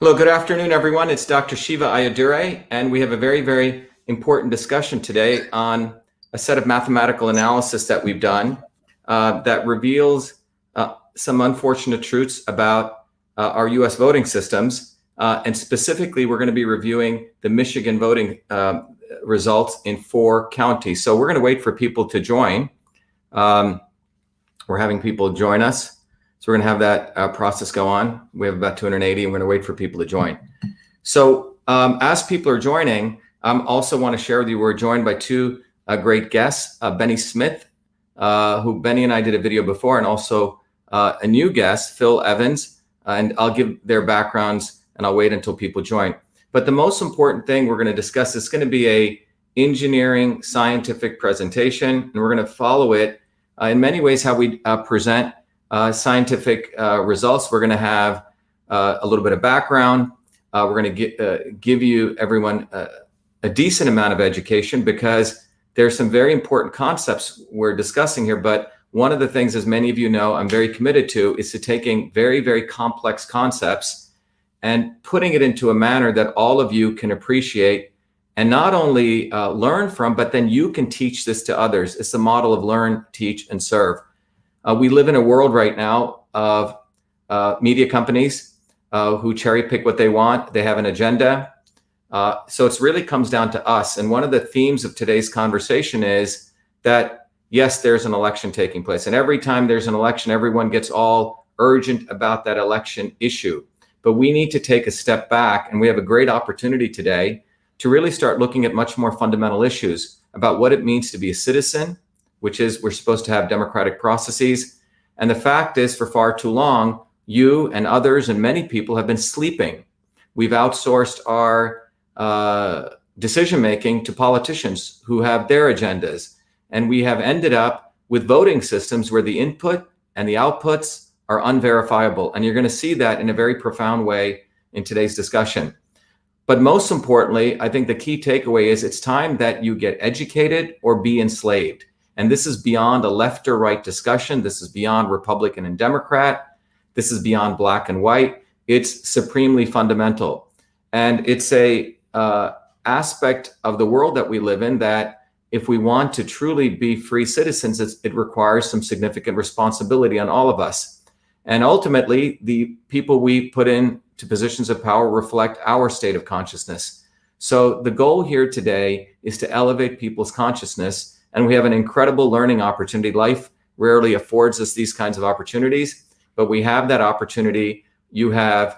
Hello, good afternoon, everyone. It's Dr. Shiva Ayadure, and we have a very, very important discussion today on a set of mathematical analysis that we've done that reveals some unfortunate truths about our U.S. voting systems. And specifically, we're going to be reviewing the Michigan voting results in 4 counties. So we're going to wait for people to join. We're having people join us. So we're going to have that process go on. We have about 280, and we're going to wait for people to join. So as people are joining, I also want to share with you, we're joined by 2 great guests, Benny Smith, who Benny and I did a video before, and also a new guest, Phil Evans, and I'll give their backgrounds and I'll wait until people join. But the most important thing we're going to discuss is going to be a engineering scientific presentation, and we're going to follow it in many ways how we present scientific results. We're going to have a little bit of background. We're going to give you everyone a decent amount of education, because there's some very important concepts we're discussing here. But one of the things, as many of you know, I'm very committed to is to taking very, very complex concepts and putting it into a manner that all of you can appreciate and not only learn from, but then you can teach this to others. It's the model of learn, teach, and serve. We live in a world right now of media companies who cherry pick what they want. They have an agenda. So it really comes down to us. And one of the themes of today's conversation is that, yes, there's an election taking place. And every time there's an election, everyone gets all urgent about that election issue. But we need to take a step back. And we have a great opportunity today to really start looking at much more fundamental issues about what it means to be a citizen, which is we're supposed to have democratic processes. And the fact is, for far too long, you and others and many people have been sleeping. We've outsourced our decision-making to politicians who have their agendas. And we have ended up with voting systems where the input and the outputs are unverifiable. And you're going to see that in a very profound way in today's discussion. But most importantly, I think the key takeaway is it's time that you get educated or be enslaved. And this is beyond a left or right discussion. This is beyond Republican and Democrat. This is beyond black and white. It's supremely fundamental. And it's a aspect of the world that we live in that if we want to truly be free citizens, it requires some significant responsibility on all of us. And ultimately, the people we put into positions of power reflect our state of consciousness. So the goal here today is to elevate people's consciousness. And we have an incredible learning opportunity. Life rarely affords us these kinds of opportunities, but we have that opportunity. You have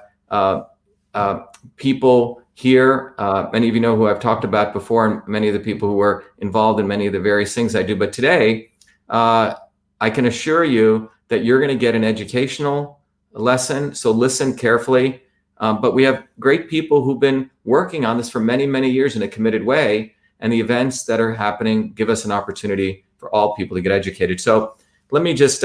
people here, many of you know who I've talked about before, and many of the people who are involved in many of the various things I do. But today, I can assure you that you're going to get an educational lesson. So listen carefully. But we have great people who've been working on this for many, many years in a committed way. And the events that are happening give us an opportunity for all people to get educated. So let me just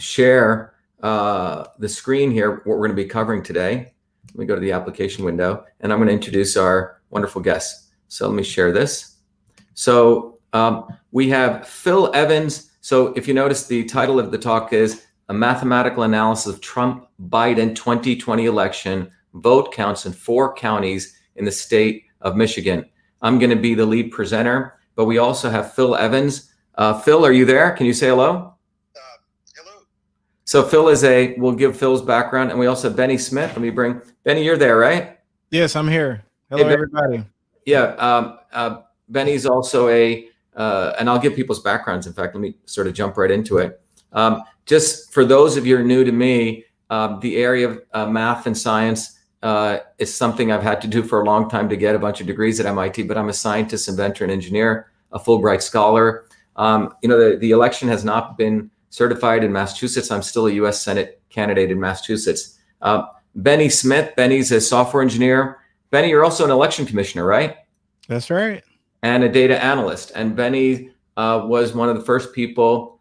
share the screen here, what we're going to be covering today. Let me go to the application window, and I'm going to introduce our wonderful guests. So let me share this. So we have Phil Evans. So if you notice, the title of the talk is A Mathematical Analysis of Trump-Biden 2020 Election Vote Counts in 4 counties in the state of Michigan. I'm going to be the lead presenter, but we also have Phil Evans. Phil, are you there? Can you say hello? Hello. So Phil we'll give Phil's background, and we also have Benny Smith. Let me bring, Benny, you're there, right? Yes, I'm here. Hello, everybody. Yeah, Benny's also and I'll give people's backgrounds. In fact, let me sort of jump right into it. Just for those of you who are new to me, the area of math and science is something I've had to do for a long time to get a bunch of degrees at MIT, but I'm a scientist, inventor, and engineer, a Fulbright scholar. The election has not been certified in Massachusetts. I'm still a US Senate candidate in Massachusetts. Benny Smith, Benny's a software engineer. Benny, you're also an election commissioner, right? That's right. And a data analyst. And Benny was one of the first people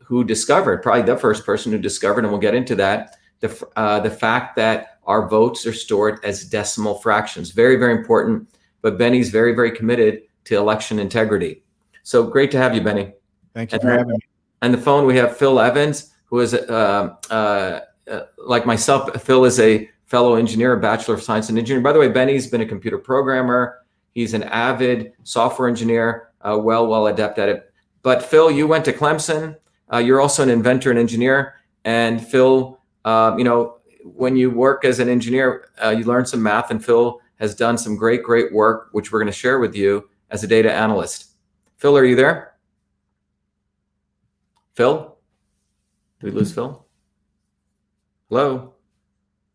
who discovered, probably the first person who discovered, and we'll get into that, the fact that our votes are stored as decimal fractions. Very, very important. But Benny's very, very committed to election integrity. So great to have you, Benny. Thank you for having me. On the phone, we have Phil Evans, who is, like myself, Phil is a fellow engineer, a Bachelor of Science in Engineering. By the way, Benny's been a computer programmer. He's an avid software engineer, well adept at it. But Phil, you went to Clemson. You're also an inventor and engineer. And Phil, when you work as an engineer, you learn some math, and Phil has done some great work, which we're going to share with you as a data analyst. Phil, are you there? Phil? Did we lose Phil? Hello?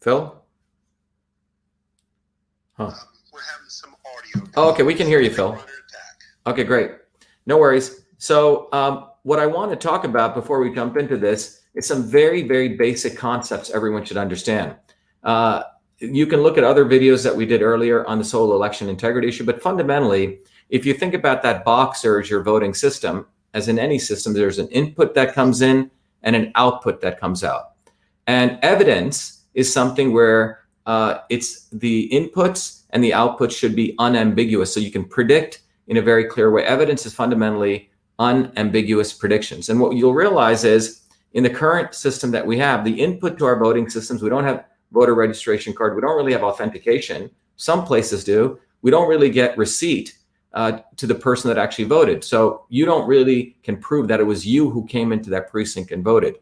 Phil? Huh. We're having some audio. Oh, okay, we can hear you, Phil. Okay, great. No worries. So what I want to talk about before we jump into this is some very basic concepts everyone should understand. You can look at other videos that we did earlier on this whole election integrity issue, but fundamentally, if you think about that box as your voting system, as in any system, there's an input that comes in and an output that comes out. And evidence is something where it's the inputs and the outputs should be unambiguous. So you can predict in a very clear way. Evidence is fundamentally unambiguous predictions. And what you'll realize is in the current system that we have, the input to our voting systems, we don't have voter registration card. We don't really have authentication. Some places do. We don't really get receipt to the person that actually voted. So you don't really can prove that it was you who came into that precinct and voted.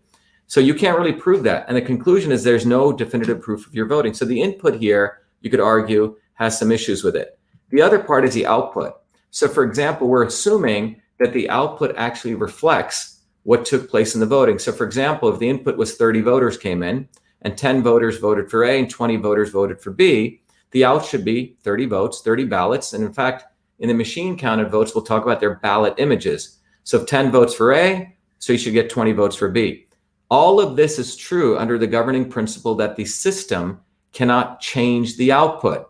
So you can't really prove that. And the conclusion is there's no definitive proof of your voting. So the input here, you could argue, has some issues with it. The other part is the output. So for example, we're assuming that the output actually reflects what took place in the voting. So for example, if the input was 30 voters came in and 10 voters voted for A and 20 voters voted for B, the out should be 30 votes, 30 ballots. And in fact, in the machine counted votes, we'll talk about their ballot images. So if 10 votes for A, so you should get 20 votes for B. All of this is true under the governing principle that the system cannot change the output.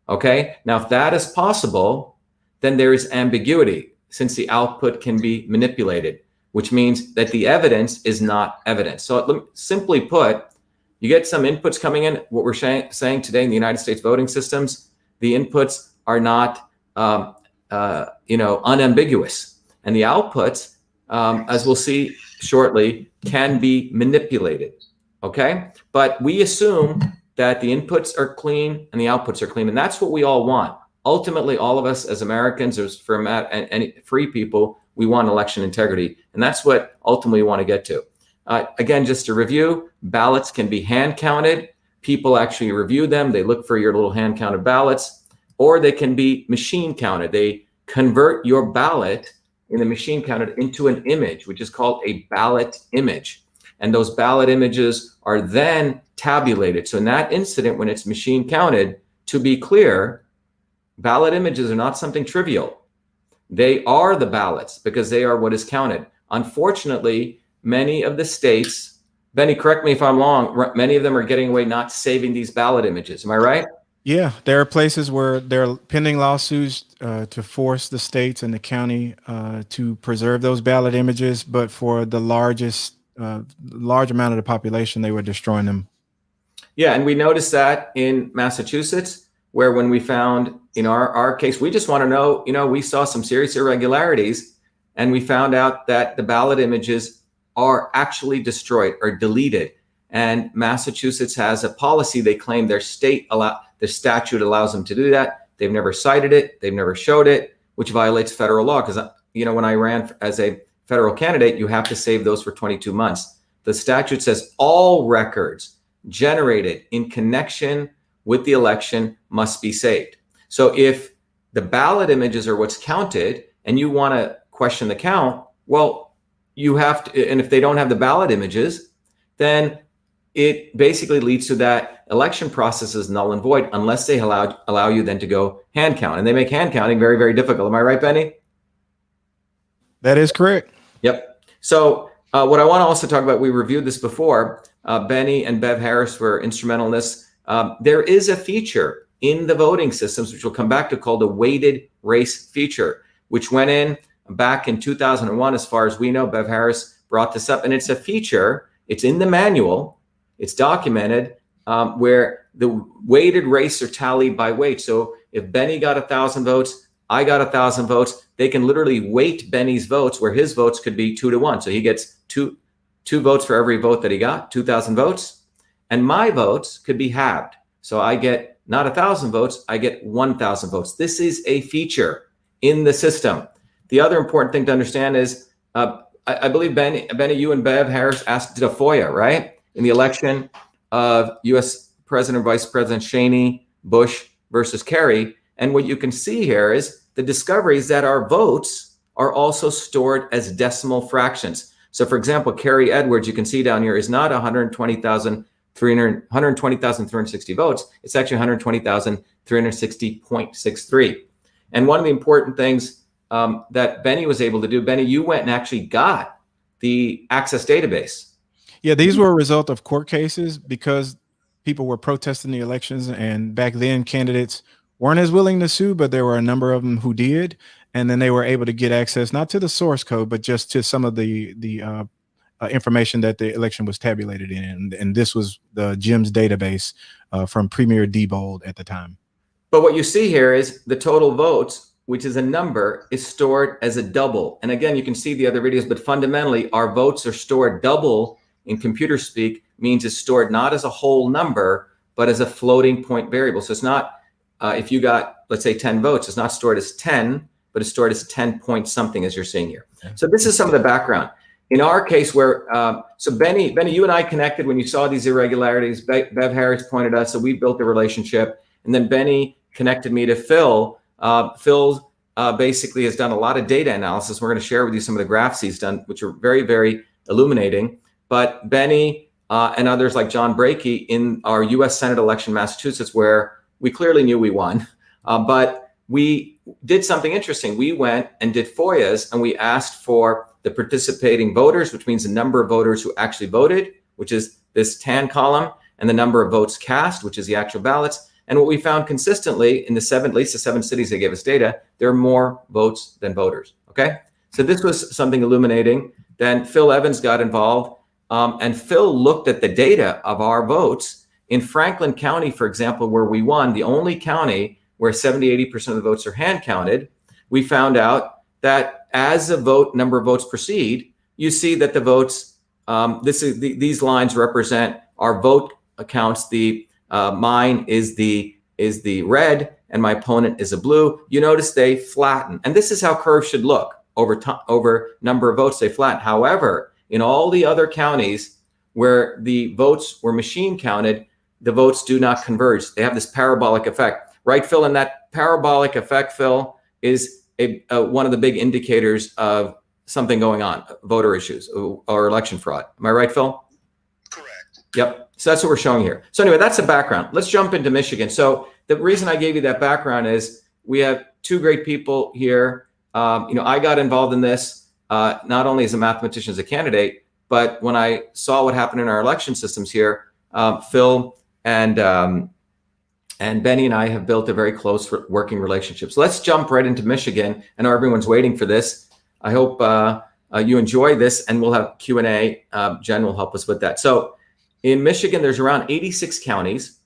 Okay, now if that is possible, then there is ambiguity since the output can be manipulated, which means that the evidence is not evidence. So simply put, you get some inputs coming in. What we're saying today in the United States voting systems, the inputs are not unambiguous, and the outputs, as we'll see shortly, can be manipulated. Okay, but we assume that the inputs are clean and the outputs are clean, and that's what we all want. Ultimately, all of us as Americans, or for any free people, we want election integrity, and that's what ultimately we want to get to. Again, just to review, ballots can be hand counted. People actually review them. They look for your little hand counted ballots, or they can be machine counted. They convert your ballot in the machine counted into an image, which is called a ballot image. And those ballot images are then tabulated. So in that incident, when it's machine counted, to be clear, ballot images are not something trivial. They are the ballots because they are what is counted. Unfortunately, many of the states, Benny, correct me if I'm wrong, many of them are getting away not saving these ballot images. Am I right? Yeah, there are places where there are pending lawsuits to force the states and the county to preserve those ballot images, but for the large amount of the population, they were destroying them. Yeah, and we noticed that in Massachusetts, where when we found in our case, we just want to know, we saw some serious irregularities, and we found out that the ballot images are actually destroyed or deleted. And Massachusetts has a policy. They claim their the statute allows them to do that. They've never cited it. They've never showed it, which violates federal law. Because, when I ran as a federal candidate, you have to save those for 22 months. The statute says all records generated in connection with the election must be saved. So if the ballot images are what's counted and you want to question the count, well, you have to, and if they don't have the ballot images, then it basically leads to that election process is null and void unless they allow you then to go hand count. And they make hand counting very difficult. Am I right, Benny? That is correct. Yep. So what I want to also talk about, we reviewed this before. Benny and Bev Harris were instrumental in this. There is a feature in the voting systems, which we'll come back to, called a weighted race feature, which went in back in 2001. As far as we know, Bev Harris brought this up, and it's a feature. It's in the manual. It's documented where the weighted race are tallied by weight. So if Benny got 1,000 votes, I got 1,000 votes, they can literally weight Benny's votes where his votes could be 2-to-1. So he gets two votes for every vote that he got, 2,000 votes. And my votes could be halved. So I get not 1,000 votes, I get 1,000 votes. This is a feature in the system. The other important thing to understand is, I believe Benny, you and Bev Harris did a FOIA, right? In the election of US President, Vice President Cheney, Bush versus Kerry. And what you can see here is the discovery is that our votes are also stored as decimal fractions. So for example, Kerry Edwards, you can see down here, is not 120,360 votes. It's actually 120,360.63. And one of the important things that Benny was able to do, Benny, you went and actually got the Access database. Yeah, these were a result of court cases because people were protesting the elections, and back then candidates weren't as willing to sue, but there were a number of them who did, and then they were able to get access not to the source code, but just to some of the information that the election was tabulated in, and this was the GIMS database from Premier Diebold at the time. But what you see here is the total votes, which is a number, is stored as a double. And again, you can see the other videos, but fundamentally our votes are stored double. In computer speak, means it's stored not as a whole number, but as a floating point variable. So it's not, if you got, let's say 10 votes, it's not stored as 10, but it's stored as 10 point something, as you're seeing here. Okay. So this is some of the background. In our case where, so Benny, you and I connected when you saw these irregularities. Bev Harris pointed us, so we built a relationship. And then Benny connected me to Phil. Phil basically has done a lot of data analysis. We're going to share with you some of the graphs he's done, which are very, very illuminating. But Benny and others like John Brakey in our US Senate election in Massachusetts, where we clearly knew we won, but we did something interesting. We went and did FOIAs, and we asked for the participating voters, which means the number of voters who actually voted, which is this tan column, and the number of votes cast, which is the actual ballots. And what we found consistently in at least the 7 cities that gave us data, there are more votes than voters, okay? So this was something illuminating. Then Phil Evans got involved. And Phil looked at the data of our votes in Franklin County, for example, where we won, the only county where 70–80% of the votes are hand counted. We found out that as the number of votes proceed, you see that the votes, these lines represent our vote accounts. Mine is the red, and my opponent is a blue. You notice they flatten, and this is how curves should look over time, over number of votes. They flatten. However, in all the other counties where the votes were machine counted, the votes do not converge. They have this parabolic effect. Right, Phil? And that parabolic effect, Phil, is one of the big indicators of something going on, voter issues or election fraud. Am I right, Phil? Correct. Yep. So that's what we're showing here. So anyway, that's the background. Let's jump into Michigan. So the reason I gave you that background is we have 2 great people here. I got involved in this. Not only as a mathematician, as a candidate, but when I saw what happened in our election systems here, Phil and Benny and I have built a very close working relationship. So let's jump right into Michigan. I know everyone's waiting for this. I hope you enjoy this, and we'll have Q&A. Jen will help us with that. So in Michigan, there's around 86 counties,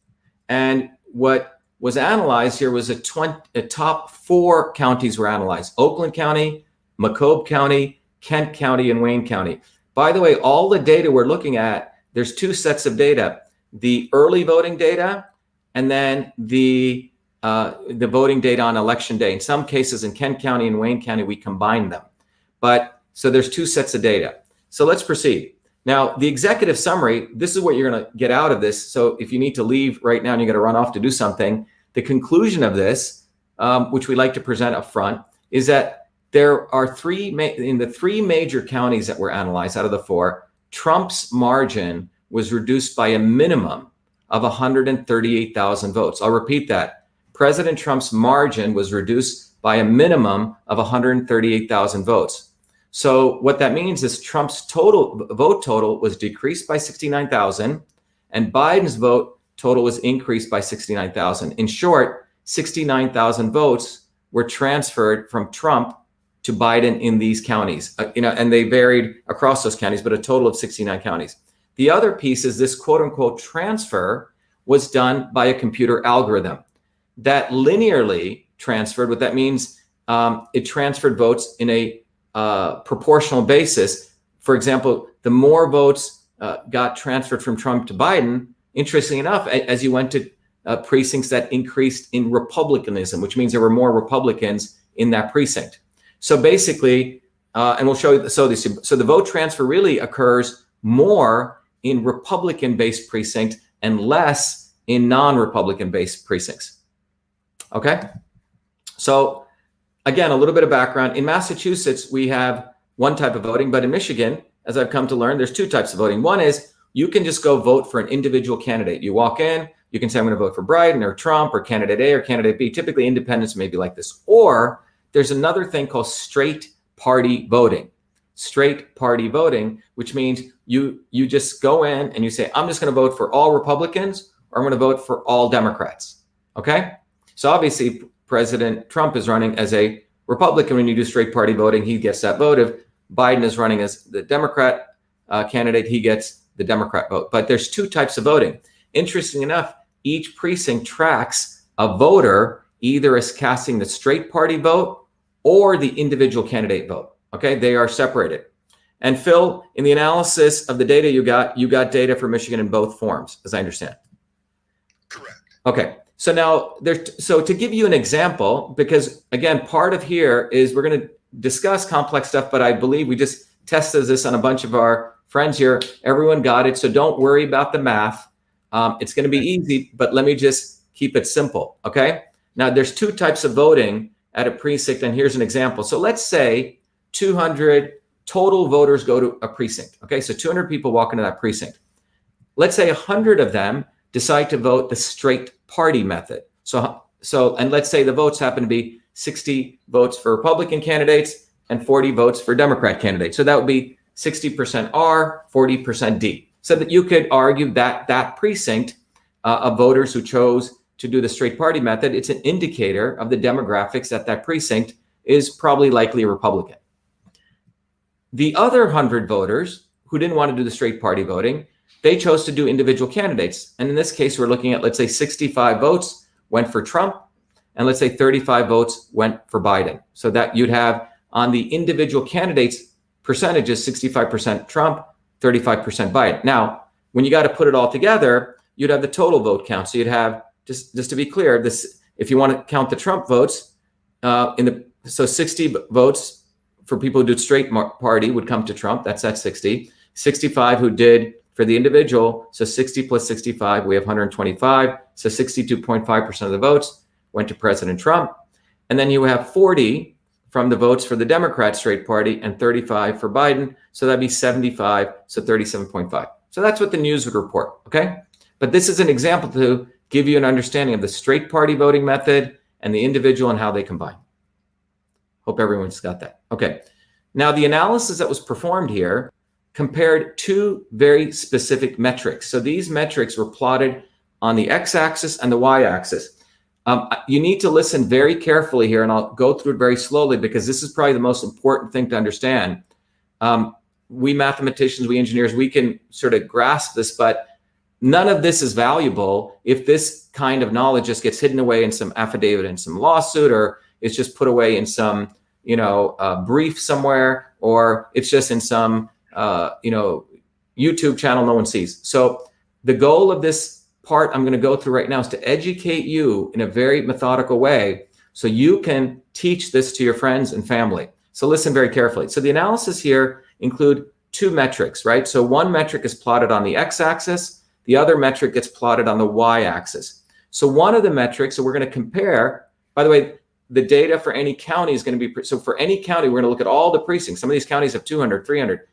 and what was analyzed here was a top 4 counties were analyzed: Oakland County, Macomb County, Kent County, and Wayne County. By the way, all the data we're looking at, there's 2 sets of data: the early voting data, and then the voting data on election day. In some cases, in Kent County and Wayne County, we combine them. But so there's 2 sets of data. So let's proceed. Now, the executive summary, this is what you're going to get out of this. So if you need to leave right now and you got to run off to do something, the conclusion of this, which we like to present up front, is that there are 3 major counties that were analyzed out of the 4, Trump's margin was reduced by a minimum of 138,000 votes. I'll repeat that. President Trump's margin was reduced by a minimum of 138,000 votes. So what that means is Trump's vote total was decreased by 69,000, and Biden's vote total was increased by 69,000. In short, 69,000 votes were transferred from Trump to Biden in these counties, and they varied across those counties, but a total of 69 counties. The other piece is this quote unquote transfer was done by a computer algorithm that linearly transferred. What that means, it transferred votes in a proportional basis. For example, the more votes got transferred from Trump to Biden, interestingly enough, as you went to precincts that increased in Republicanism, which means there were more Republicans in that precinct. So basically, and we'll show you, so the vote transfer really occurs more in Republican-based precincts and less in non-Republican-based precincts. Okay? So again, a little bit of background. In Massachusetts, we have one type of voting, but in Michigan, as I've come to learn, there's two types of voting. One is you can just go vote for an individual candidate. You walk in, you can say, I'm going to vote for Biden or Trump or candidate A or candidate B. Typically, independents may be like this. Or there's another thing called straight party voting. Straight party voting, which means you just go in and you say, I'm just going to vote for all Republicans or I'm going to vote for all Democrats. Okay? So obviously, President Trump is running as a Republican. When you do straight party voting, he gets that vote. If Biden is running as the Democrat candidate, he gets the Democrat vote. But there's two types of voting. Interesting enough, each precinct tracks a voter either as casting the straight party vote or the individual candidate vote. Okay, they are separated. And Phil, in the analysis of the data you got data for Michigan in both forms, as I understand. Correct. Okay, so now so to give you an example, because again, part of here is we're going to discuss complex stuff, but I believe we just tested this on a bunch of our friends here. Everyone got it, so don't worry about the math. It's going to be easy, but let me just keep it simple, okay? Now, there's two types of voting at a precinct, and here's an example. So let's say 200 total voters go to a precinct, okay? So 200 people walk into that precinct. Let's say 100 of them decide to vote the straight party method. And let's say the votes happen to be 60 votes for Republican candidates and 40 votes for Democrat candidates. So that would be 60% R, 40% D. So that you could argue that that precinct of voters who chose to do the straight party method, it's an indicator of the demographics that precinct is probably likely a Republican. The other 100 voters who didn't want to do the straight party voting, they chose to do individual candidates. And in this case, we're looking at, let's say 65 votes went for Trump, and let's say 35 votes went for Biden. So that you'd have on the individual candidates percentages, 65% Trump, 35% Biden. Now, when you got to put it all together, you'd have the total vote count. So you'd have, just to be clear, this, if you want to count the Trump votes, so 60 votes for people who did straight party would come to Trump. That's at 60. 65 who did for the individual. So 60 plus 65, we have 125. So 62.5% of the votes went to President Trump. And then you have 40 from the votes for the Democrat straight party and 35 for Biden. So that'd be 75, so 37.5. So that's what the news would report, okay? But this is an example to give you an understanding of the straight party voting method and the individual and how they combine. Hope everyone's got that. Okay, now the analysis that was performed here compared two very specific metrics. So these metrics were plotted on the x-axis and the y-axis. You need to listen very carefully here, and I'll go through it very slowly because this is probably the most important thing to understand. We mathematicians, we engineers, we can sort of grasp this, but none of this is valuable if this kind of knowledge just gets hidden away in some affidavit in some lawsuit, or it's just put away in some, brief somewhere, or it's just in some, YouTube channel no one sees. So the goal of this part I'm going to go through right now is to educate you in a very methodical way so you can teach this to your friends and family. So listen very carefully. So the analysis here include two metrics, right? So one metric is plotted on the x-axis, the other metric gets plotted on the y-axis. So one of the metrics, so we're going to compare, by the way, the data for any county is going to be, so for any county, we're going to look at all the precincts. Some of these counties have 200, 300,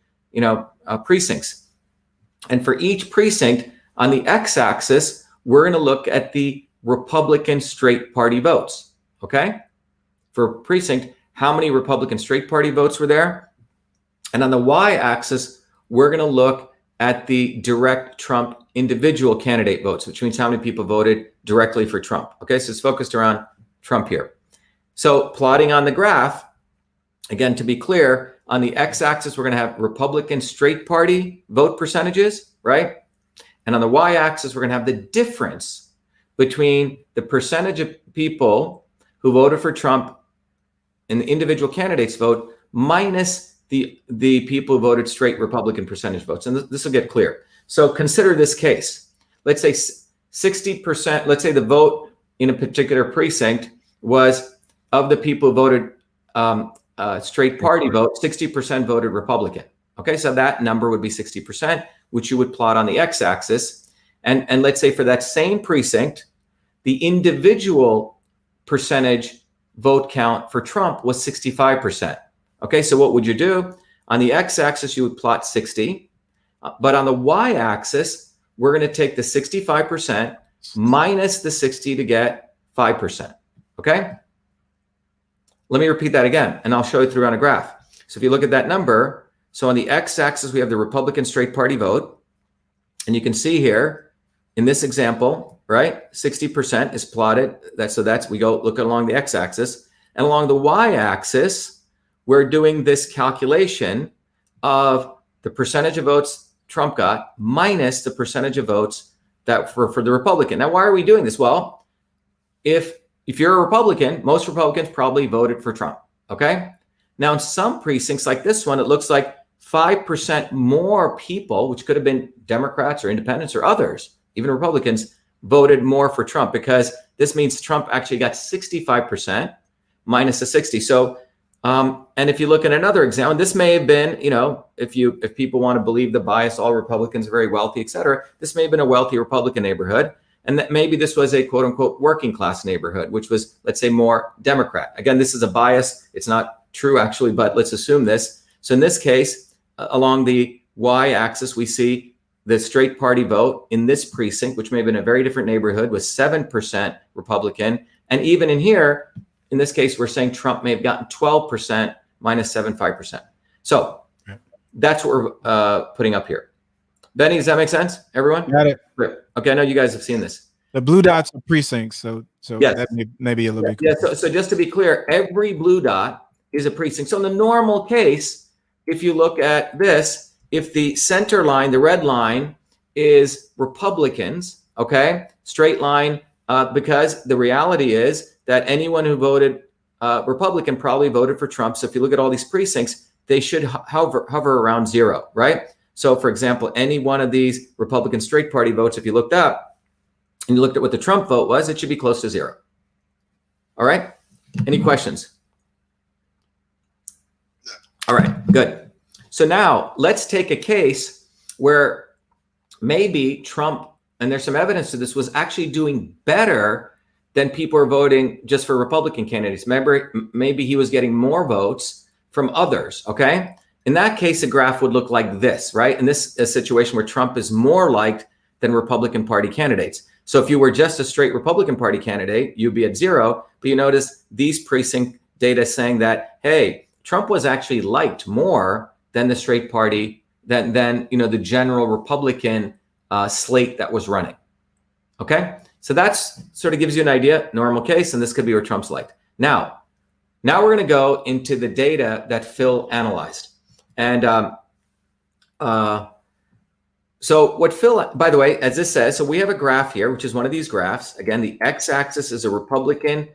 precincts. And for each precinct, on the x-axis, we're going to look at the Republican straight party votes, okay? For precinct, how many Republican straight party votes were there? And on the y-axis, we're going to look at the direct Trump individual candidate votes, which means how many people voted directly for Trump, okay? So it's focused around Trump here. So plotting on the graph, again, to be clear, on the x-axis, we're going to have Republican straight party vote percentages, right? And on the y-axis, we're going to have the difference between the percentage of people who voted for Trump in the individual candidates vote minus the people who voted straight Republican percentage votes. And this will get clear. So consider this case. Let's say 60%, let's say the vote in a particular precinct was of the people who voted straight party vote, 60% voted Republican. Okay, so that number would be 60%, which you would plot on the x-axis. And let's say for that same precinct, the individual percentage vote count for Trump was 65%. Okay, so what would you do? On the x-axis, you would plot 60. But on the y-axis, we're going to take the 65% minus the 60 to get 5%. Okay? Let me repeat that again, and I'll show you through on a graph. So if you look at that number, so on the x-axis, we have the Republican straight party vote. And you can see here, in this example, right, 60% is plotted. We go look along the x-axis. And along the y-axis, we're doing this calculation of the percentage of votes Trump got minus the percentage of votes that for the Republican. Now, why are we doing this? Well, if you're a Republican, most Republicans probably voted for Trump, okay? Now, in some precincts like this one, it looks like 5% more people, which could have been Democrats or independents or others, even Republicans, voted more for Trump, because this means Trump actually got 65% minus the 60. So, and if you look at another example, this may have been, if people want to believe the bias, all Republicans are very wealthy, et cetera, this may have been a wealthy Republican neighborhood. And that maybe this was a quote unquote working class neighborhood, which was, let's say, more Democrat. Again, this is a bias. It's not true actually, but let's assume this. So in this case, along the y-axis, we see the straight party vote in this precinct, which may have been a very different neighborhood, was 7% Republican. And even in here, in this case, we're saying Trump may have gotten 12% minus 5%. So that's what we're putting up here. Benny, does that make sense? Everyone? Got it. Okay, I know you guys have seen this. The blue dots are precincts, so yes. That may be a little bit. Yeah, so just to be clear, every blue dot is a precinct. So in the normal case, if you look at this, if the center line, the red line, is Republicans, okay, straight line, because the reality is that anyone who voted Republican probably voted for Trump. So if you look at all these precincts, they should hover around 0, right? So for example, any one of these Republican straight party votes, if you looked up and you looked at what the Trump vote was, it should be close to 0. All right. Any questions? All right, good. So now let's take a case where maybe Trump, and there's some evidence to this, was actually doing better than people are voting just for Republican candidates. Remember, maybe he was getting more votes from others, okay? In that case, the graph would look like this, right? In this situation where Trump is more liked than Republican Party candidates. So if you were just a straight Republican Party candidate, you'd be at 0. But you notice these precinct data saying that, hey, Trump was actually liked more than the straight party, than the general Republican slate that was running. Okay, so that's sort of gives you an idea, normal case, and this could be where Trump's liked. Now we're going to go into the data that Phil analyzed. And so what Phil, by the way, as this says, so we have a graph here, which is one of these graphs. Again, the x-axis is a Republican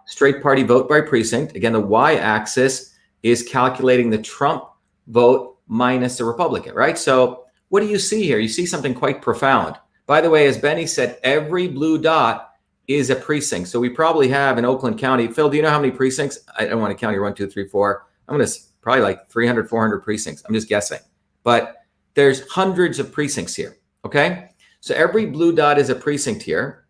straight party vote by precinct. Again, the y-axis is calculating the Trump vote minus the Republican, right? So what do you see here? You see something quite profound. By the way, as Benny said, every blue dot is a precinct. So we probably have in Oakland County, Phil, do you know how many precincts? I don't want to count here, 1, 2, 3, 4. I'm going to probably like 300, 400 precincts. I'm just guessing. But there's hundreds of precincts here, okay? So every blue dot is a precinct here.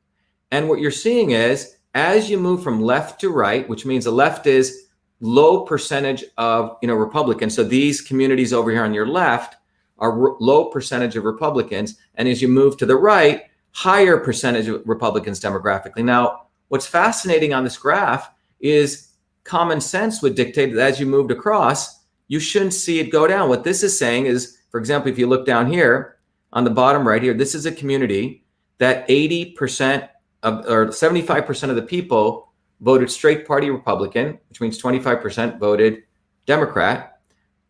And what you're seeing is, as you move from left to right, which means the left is low percentage of Republicans. So these communities over here on your left are low percentage of Republicans. And as you move to the right, higher percentage of Republicans demographically. Now, what's fascinating on this graph is common sense would dictate that as you moved across, you shouldn't see it go down. What this is saying is, for example, if you look down here on the bottom right here, this is a community that 80% or 75% of the people voted straight party Republican, which means 25% voted Democrat.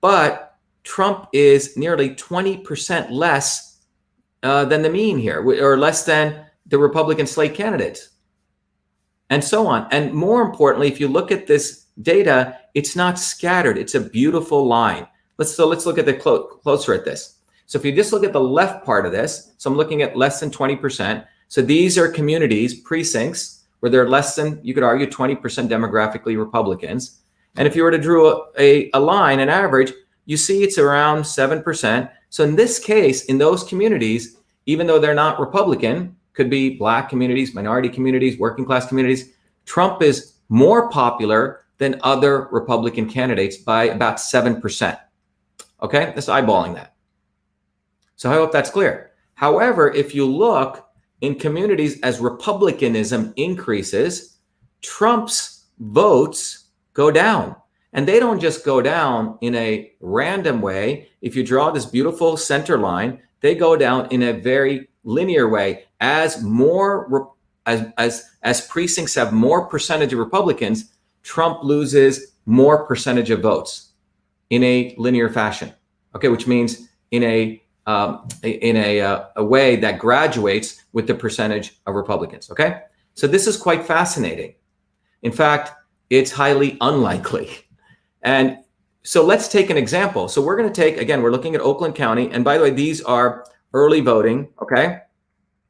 But Trump is nearly 20% less than the mean here, or less than the Republican slate candidates, and so on. And more importantly, if you look at this data, it's not scattered. It's a beautiful line. Let's look at the closer at this. So if you just look at the left part of this, so I'm looking at less than 20%. So these are communities, precincts, where they're less than, you could argue, 20% demographically Republicans. And if you were to draw a line, an average, you see it's around 7%. So in this case, in those communities, even though they're not Republican, could be Black communities, minority communities, working class communities, Trump is more popular than other Republican candidates by about 7%. Okay, that's eyeballing that. So I hope that's clear. However, if you look in communities as Republicanism increases, Trump's votes go down. And they don't just go down in a random way. If you draw this beautiful center line, they go down in a very linear way. As more as precincts have more percentage of Republicans, Trump loses more percentage of votes in a linear fashion. Okay, which means in a way that graduates with the percentage of Republicans. Okay, so this is quite fascinating. In fact, it's highly unlikely. And so let's take an example. So we're going to take, again, we're looking at Oakland County. And by the way, these are early voting. Okay.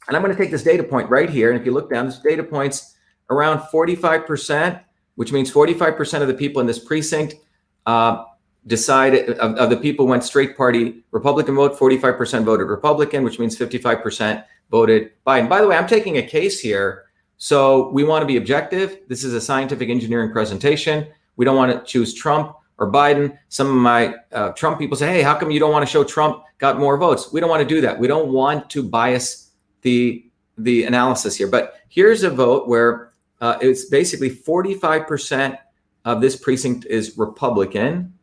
And I'm going to take this data point right here. And if you look down, this data point's around 45%, which means 45% of the people in this precinct decided, of the people went straight party Republican vote, 45% voted Republican, which means 55% voted Biden. By the way, I'm taking a case here. So we want to be objective. This is a scientific engineering presentation. We don't want to choose Trump or Biden. Some of my Trump people say, hey, how come you don't want to show Trump got more votes? We don't want to do that. We don't want to bias the analysis here. But here's a vote where it's basically 45% of this precinct is Republican,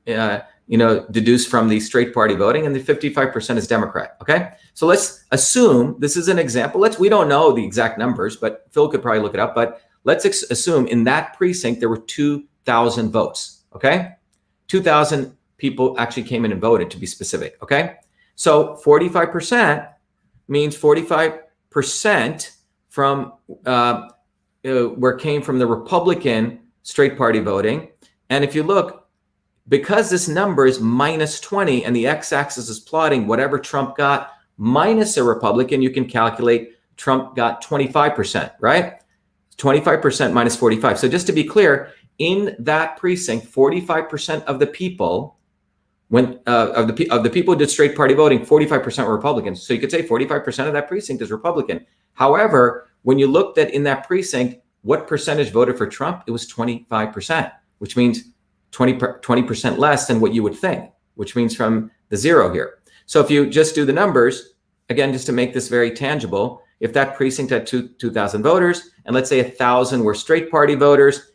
deduced from the straight party voting, and the 55% is Democrat. Okay, so let's assume this is an example. We don't know the exact numbers, but Phil could probably look it up. But let's assume in that precinct there were 2,000 votes. Okay, 2,000 people actually came in and voted, to be specific. Okay, so 45% means 45% from where came from the Republican straight party voting. And if you look, because this number is minus 20 and the x-axis is plotting whatever Trump got minus a Republican, you can calculate Trump got 25%, right? 25% minus 45. So just to be clear, in that precinct, 45% of the people, of the people who did straight party voting, 45% were Republicans. So you could say 45% of that precinct is Republican. However, when you looked at in that precinct, what percentage voted for Trump? It was 25%, which means 20% less than what you would think, which means from the zero here. So if you just do the numbers, again, just to make this very tangible, if that precinct had 2,000 voters, and let's say 1,000 were straight party voters,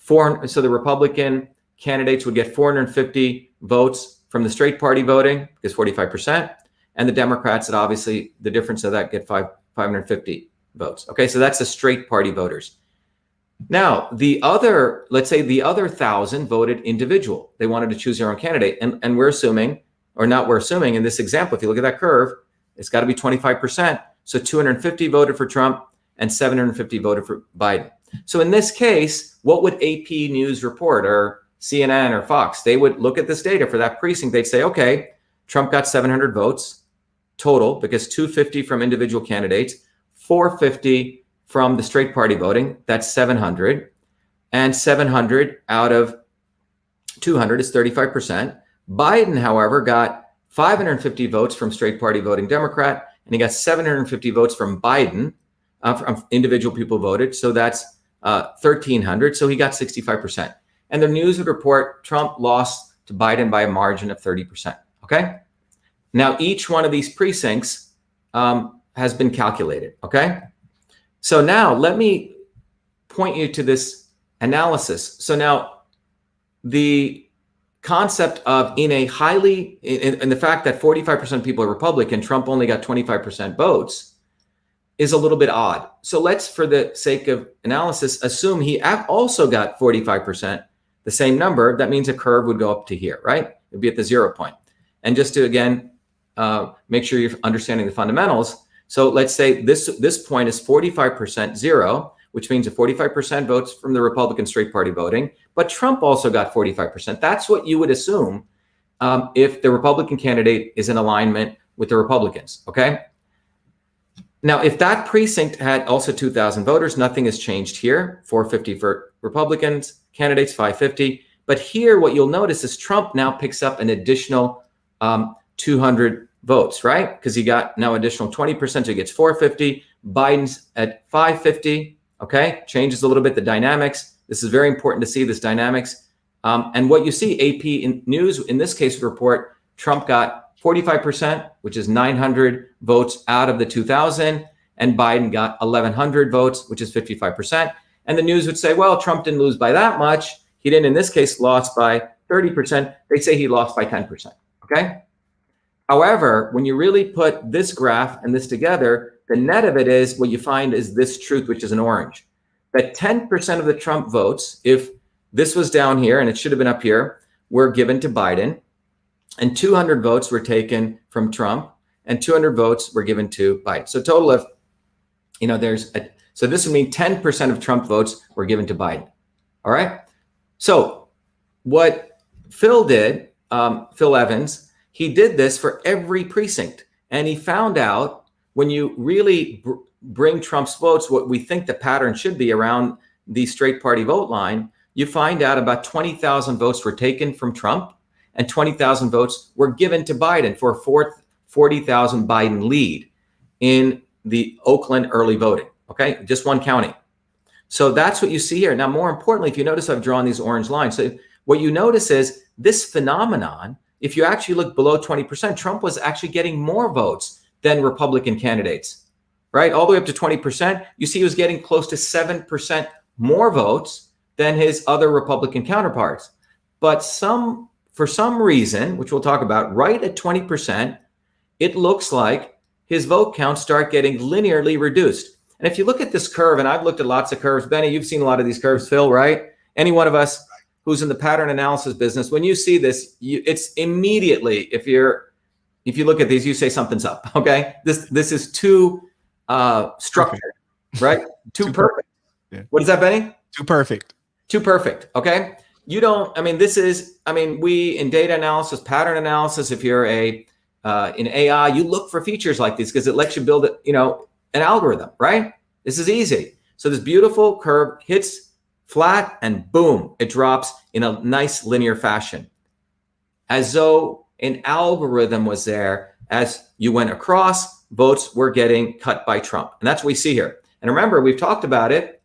so the Republican candidates would get 450 votes from the straight party voting, because 45%, and the Democrats, that obviously the difference of that, get 550 votes. Okay, so that's the straight party voters. Now, let's say the other 1,000 voted individual. They wanted to choose their own candidate. And we're assuming, or not we're assuming, in this example, if you look at that curve, it's got to be 25%. So 250 voted for Trump and 750 voted for Biden. So in this case, what would AP News report, or CNN or Fox? They would look at this data for that precinct. They'd say, okay, Trump got 700 votes total, because 250 from individual candidates, 450 from the straight party voting, that's 700. And 700 out of 200 is 35%. Biden, however, got 550 votes from straight party voting Democrat, and he got 750 votes from Biden, from individual people voted. So that's 1,300. So he got 65%. And the news would report Trump lost to Biden by a margin of 30%. Okay. Now, each one of these precincts has been calculated. Okay. So now let me point you to this analysis. So now the concept of in the fact that 45% of people are Republican, Trump only got 25% votes, is a little bit odd. So let's, for the sake of analysis, assume he also got 45%, the same number. That means a curve would go up to here, right? It would be at the 0 point. And just to, again, make sure you're understanding the fundamentals. So let's say this point is 45% 0, which means a 45% votes from the Republican straight party voting, but Trump also got 45%. That's what you would assume if the Republican candidate is in alignment with the Republicans, okay? Now, if that precinct had also 2,000 voters, nothing has changed here. 450 for Republicans, candidates 550. But here, what you'll notice is Trump now picks up an additional 200 votes, right? Because he got now additional 20%, so he gets 450. Biden's at 550, okay? Changes a little bit the dynamics. This is very important to see this dynamics. And what you see, AP News, in this case report, Trump got 45%, which is 900 votes out of the 2,000, and Biden got 1,100 votes, which is 55%. And the news would say, well, Trump didn't lose by that much. He didn't, in this case, lost by 30%. They say he lost by 10%, okay? However, when you really put this graph and this together, the net of it is what you find is this truth, which is an orange, that 10% of the Trump votes, if this was down here and it should have been up here, were given to Biden, and 200 votes were taken from Trump, and 200 votes were given to Biden. So a total of, so this would mean 10% of Trump votes were given to Biden. All right. So what Phil did, Phil Evans, he did this for every precinct. And he found out when you really bring Trump's votes, what we think the pattern should be around the straight party vote line, you find out about 20,000 votes were taken from Trump and 20,000 votes were given to Biden for a 40,000 Biden lead in the Oakland early voting. Okay, just one county. So that's what you see here. Now, more importantly, if you notice, I've drawn these orange lines. So what you notice is this phenomenon, if you actually look below 20%, Trump was actually getting more votes than Republican candidates, right? All the way up to 20%, you see he was getting close to 7% more votes than his other Republican counterparts. But for some reason, which we'll talk about, right at 20%, it looks like his vote counts start getting linearly reduced. And if you look at this curve, and I've looked at lots of curves, Benny, you've seen a lot of these curves, Phil, right? Any one of us who's in the pattern analysis business, when you see this, it's immediately, if you look at these, you say something's up, okay? This is too structured, right? Too perfect. Yeah. What is that, Benny? Too perfect. Too perfect, okay? We in data analysis, pattern analysis, if you're in AI, you look for features like these because it lets you build an algorithm, right? This is easy. So this beautiful curve hits flat and boom, it drops in a nice linear fashion, as though an algorithm was there. As you went across, votes were getting cut by Trump. And that's what we see here. And remember, we've talked about it,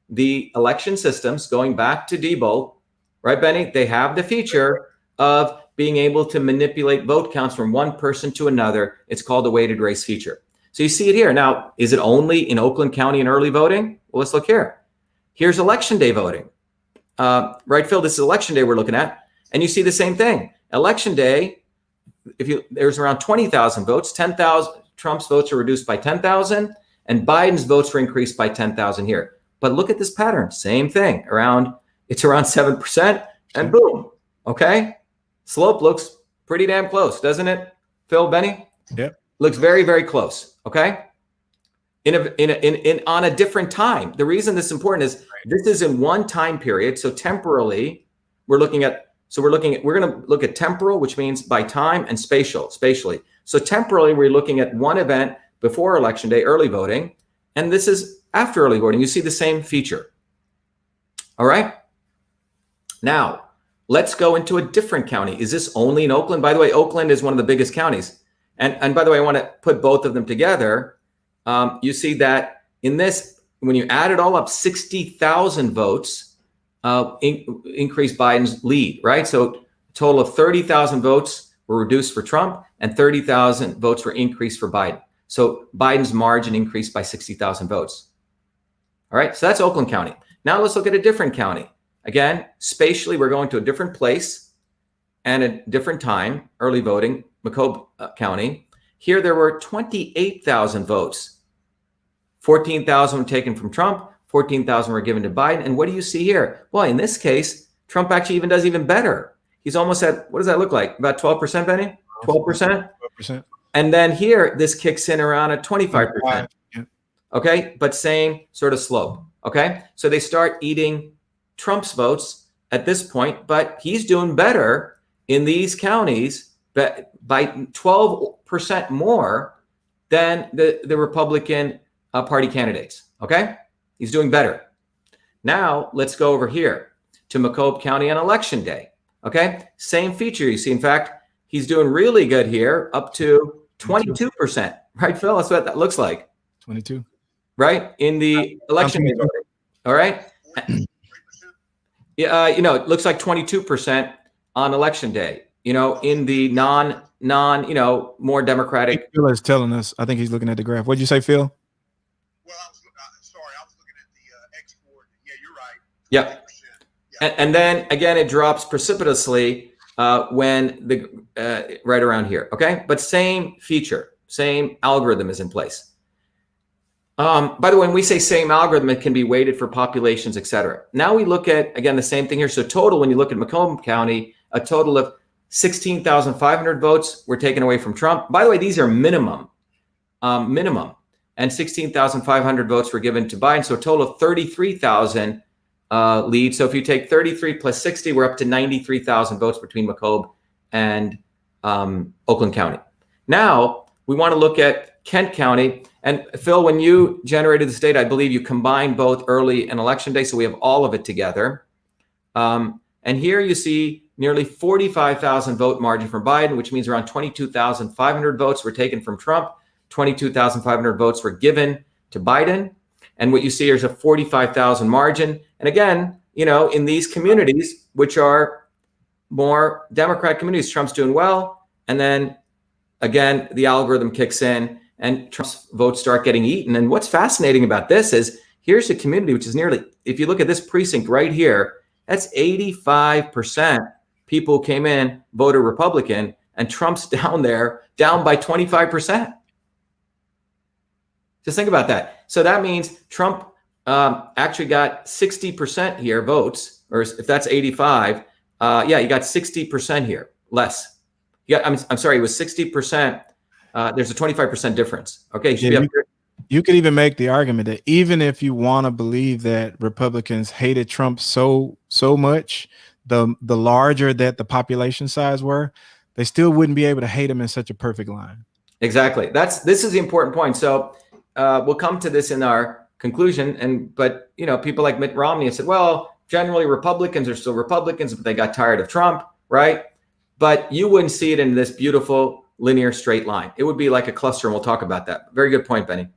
the election systems going back to Diebold, right, Benny? They have the feature of being able to manipulate vote counts from one person to another. It's called the weighted race feature. So you see it here. Now, is it only in Oakland County in early voting? Well, let's look here. Here's election day voting. Right, Phil, this is election day we're looking at. And you see the same thing. Election day, there's around 20,000 votes, 10,000, Trump's votes are reduced by 10,000 and Biden's votes were increased by 10,000 here. But look at this pattern, same thing, it's around 7% and boom, okay? Slope looks pretty damn close, doesn't it, Phil, Benny? Yep. Looks very, very close, okay? On a different time. The reason this is important is this is in one time period. So temporally, we're going to look at temporal, which means by time, and spatially. So temporally, we're looking at one event before election day, early voting, and this is after early voting. You see the same feature. All right. Now, let's go into a different county. Is this only in Oakland? By the way, Oakland is one of the biggest counties. And by the way, I want to put both of them together. You see that in this, when you add it all up, 60,000 votes increased Biden's lead, right? So a total of 30,000 votes were reduced for Trump and 30,000 votes were increased for Biden. So Biden's margin increased by 60,000 votes. All right, so that's Oakland County. Now let's look at a different county. Again, spatially, we're going to a different place and a different time, early voting, Macomb County. Here there were 28,000 votes. 14,000 were taken from Trump, 14,000 were given to Biden. And what do you see here? Well, in this case, Trump actually does even better. He's almost at, what does that look like? About 12%, Benny? 12%? 12%. And then here, this kicks in around at 25%. Yeah. Okay, but same sort of slope. Okay, so they start eating Trump's votes at this point, but he's doing better in these counties by 12% more than the Republican Party candidates. Okay, he's doing better. Now let's go over here to Macomb County on election day. Okay, same feature you see. In fact, he's doing really good here, up to 22%. Right, Phil? That's what that looks like. 22. Right in the election day voting. All right. Yeah, it looks like 22% on election day. In the non, more Democratic. Phil is telling us. I think he's looking at the graph. What did you say, Phil? Well, sorry, I was looking at the export. Yeah, you're right. Yep. Yeah. And then again, it drops precipitously when right around here. Okay, but same feature, same algorithm is in place. By the way, when we say same algorithm, it can be weighted for populations, et cetera. Now we look at, again, the same thing here. So total, when you look at Macomb County, a total of 16,500 votes were taken away from Trump. By the way, these are minimum. And 16,500 votes were given to Biden. So a total of 33,000 lead. So if you take 33 plus 60, we're up to 93,000 votes between Macomb and Oakland County. Now we want to look at Kent County. And Phil, when you generated this data, I believe you combined both early and election day. So we have all of it together. And here you see nearly 45,000 vote margin for Biden, which means around 22,500 votes were taken from Trump. 22,500 votes were given to Biden. And what you see here is a 45,000 margin. And again, in these communities, which are more Democrat communities, Trump's doing well. And then again, the algorithm kicks in and Trump's votes start getting eaten. And what's fascinating about this is here's a community, which is nearly, if you look at this precinct right here, that's 85% people who came in, voted Republican, and Trump's down there, down by 25%. Just think about that. So that means Trump actually got 60% here votes, or if that's 85, you got 60% here, less. I'm sorry, it was 60%. There's a 25% difference. Okay, you could even make the argument that even if you want to believe that Republicans hated Trump so much, the larger that the population size were, they still wouldn't be able to hate him in such a perfect line. Exactly. This is the important point. So we'll come to this in our conclusion. But people like Mitt Romney have said, well, generally Republicans are still Republicans, but they got tired of Trump, right? But you wouldn't see it in this beautiful linear straight line. It would be like a cluster, and we'll talk about that. Very good point, Benny.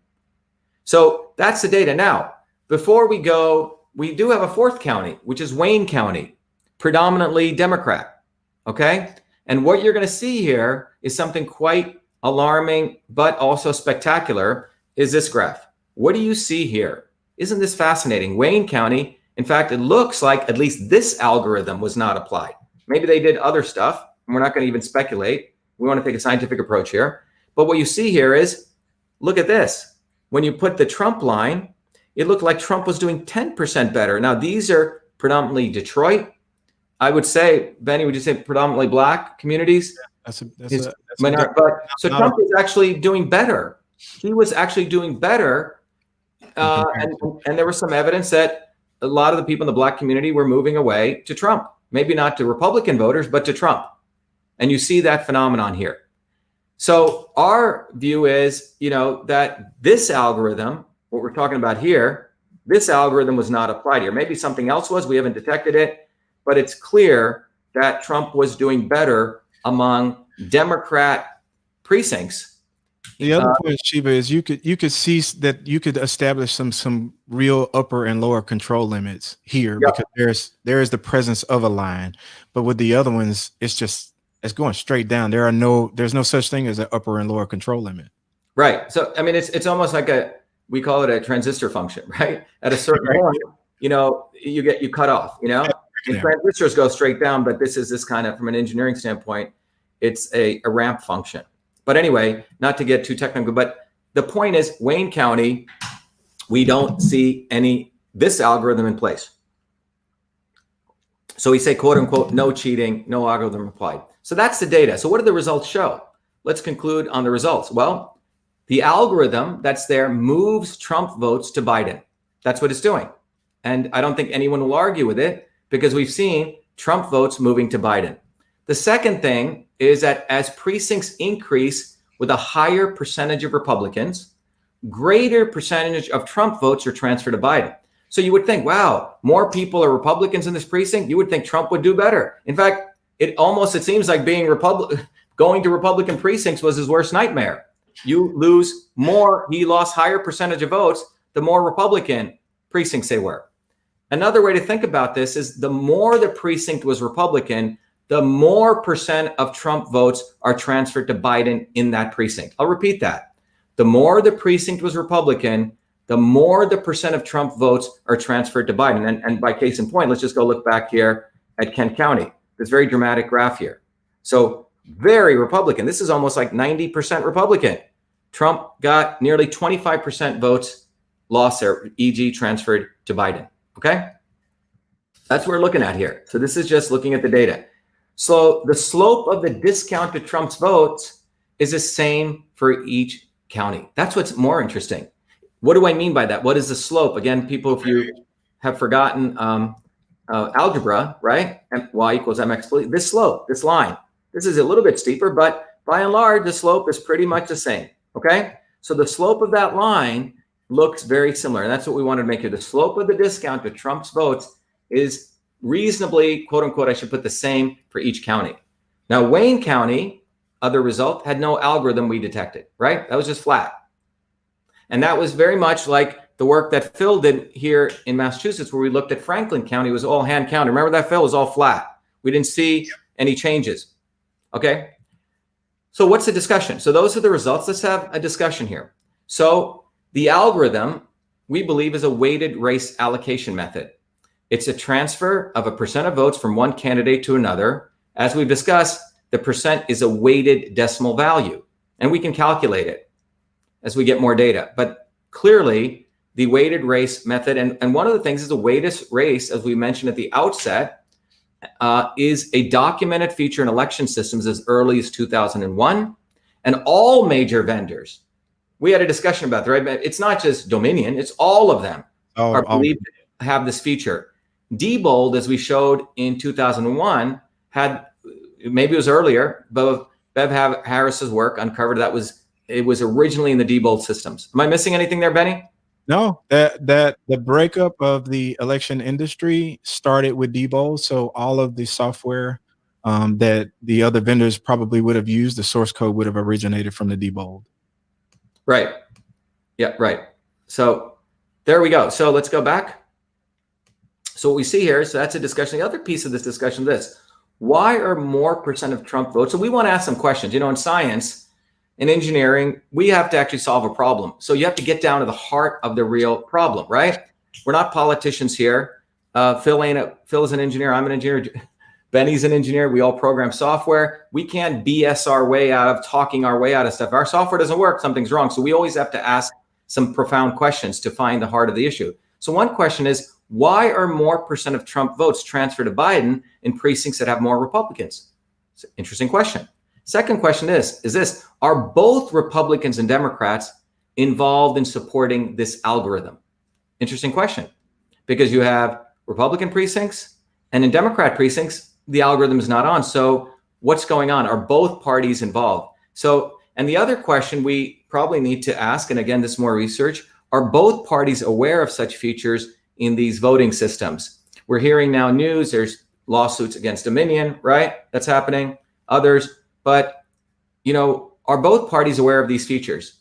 So that's the data. Now, before we go, we do have a fourth county, which is Wayne County, predominantly Democrat. Okay. And what you're going to see here is something quite alarming, but also spectacular, is this graph. What do you see here? Isn't this fascinating? Wayne County, in fact, it looks like at least this algorithm was not applied. Maybe they did other stuff, and we're not going to even speculate. We want to take a scientific approach here. But what you see here is, look at this. When you put the Trump line, it looked like Trump was doing 10% better. Now, these are predominantly Detroit. I would say, Benny, would you say predominantly Black communities? So Trump is actually doing better. He was actually doing better. And there was some evidence that a lot of the people in the Black community were moving away to Trump. Maybe not to Republican voters, but to Trump. And you see that phenomenon here. So our view is, that this algorithm, what we're talking about here, this algorithm was not applied here. Maybe something else was, we haven't detected it, but it's clear that Trump was doing better among Democrat precincts. The other point, Shiva, is you could see that you could establish some real upper and lower control limits here, because there is the presence of a line, but with the other ones, it's going straight down. There's no such thing as an upper and lower control limit. Right. So I mean, it's almost like we call it a transistor function, right? At a certain point, you cut off, and transistors go straight down, but this kind of, from an engineering standpoint, it's a ramp function. But anyway, not to get too technical, but the point is, Wayne County, we don't see this algorithm in place. So we say, quote unquote, no cheating, no algorithm applied. So that's the data. So what do the results show? Let's conclude on the results. Well, the algorithm that's there moves Trump votes to Biden. That's what it's doing. And I don't think anyone will argue with it, because we've seen Trump votes moving to Biden. The second thing is that as precincts increase, with a higher percentage of Republicans, greater percentage of Trump votes are transferred to Biden. So you would think, wow, more people are Republicans in this precinct. You would think Trump would do better. In fact, it seems like going to Republican precincts was his worst nightmare. You lose more. He lost higher percentage of votes, the more Republican precincts they were. Another way to think about this is the more the precinct was Republican, the more percent of Trump votes are transferred to Biden in that precinct. I'll repeat that. The more the precinct was Republican, the more the percent of Trump votes are transferred to Biden. And by case in point, let's just go look back here at Kent County, this very dramatic graph here. So very Republican. This is almost like 90% Republican. Trump got nearly 25% votes lost there, e.g. transferred to Biden. Okay? That's what we're looking at here. So this is just looking at the data. So the slope of the discount to Trump's votes is the same for each county. That's what's more interesting. What do I mean by that? What is the slope? Again, people, if you have forgotten algebra, right? Y equals mx, this slope, this line, this is a little bit steeper, but by and large, the slope is pretty much the same, okay? So the slope of that line looks very similar, and that's what we wanted to make here. The slope of the discount to Trump's votes is reasonably, quote unquote, I should put the same for each county. Now, Wayne County, other result, had no algorithm we detected, right? That was just flat. And that was very much like the work that Phil did here in Massachusetts, where we looked at Franklin County. It was all hand counted. Remember that, Phil? It was all flat. We didn't see any changes. Okay. So what's the discussion? So those are the results. Let's have a discussion here. So the algorithm, we believe, is a weighted race allocation method. It's a transfer of a percent of votes from one candidate to another. As we've discussed, the percent is a weighted decimal value, and we can calculate it as we get more data. But clearly, the weighted race method, and one of the things is the weighted race, as we mentioned at the outset, is a documented feature in election systems as early as 2001. And all major vendors, we had a discussion about that, right? It's not just Dominion, it's all of them are believed to have this feature. Diebold, as we showed in 2001, had, maybe it was earlier, but Bev Harris's work uncovered it was originally in the Diebold systems. Am I missing anything there, Benny? No, that the breakup of the election industry started with Diebold. So all of the software that the other vendors probably would have used, the source code would have originated from the Diebold. Right. Yeah, right. So there we go. So let's go back. So what we see here, so that's a discussion. The other piece of this discussion is this: why are more percent of Trump votes? So we want to ask some questions. You know, in science, in engineering, we have to actually solve a problem. So you have to get down to the heart of the real problem, right? We're not politicians here. Phil is an engineer. I'm an engineer. Benny's an engineer. We all program software. We can't BS our way out of talking our way out of stuff. If our software doesn't work, something's wrong. So we always have to ask some profound questions to find the heart of the issue. So one question is, why are more percent of Trump votes transferred to Biden in precincts that have more Republicans? It's an interesting question. Second question is this: are both Republicans and Democrats involved in supporting this algorithm? Interesting question, because you have Republican precincts and in Democrat precincts, the algorithm is not on. So what's going on? Are both parties involved? So, and the other question we probably need to ask, and again, this is more research, are both parties aware of such features in these voting systems? We're hearing now news, there's lawsuits against Dominion, right? That's happening, others. But, you know, are both parties aware of these features?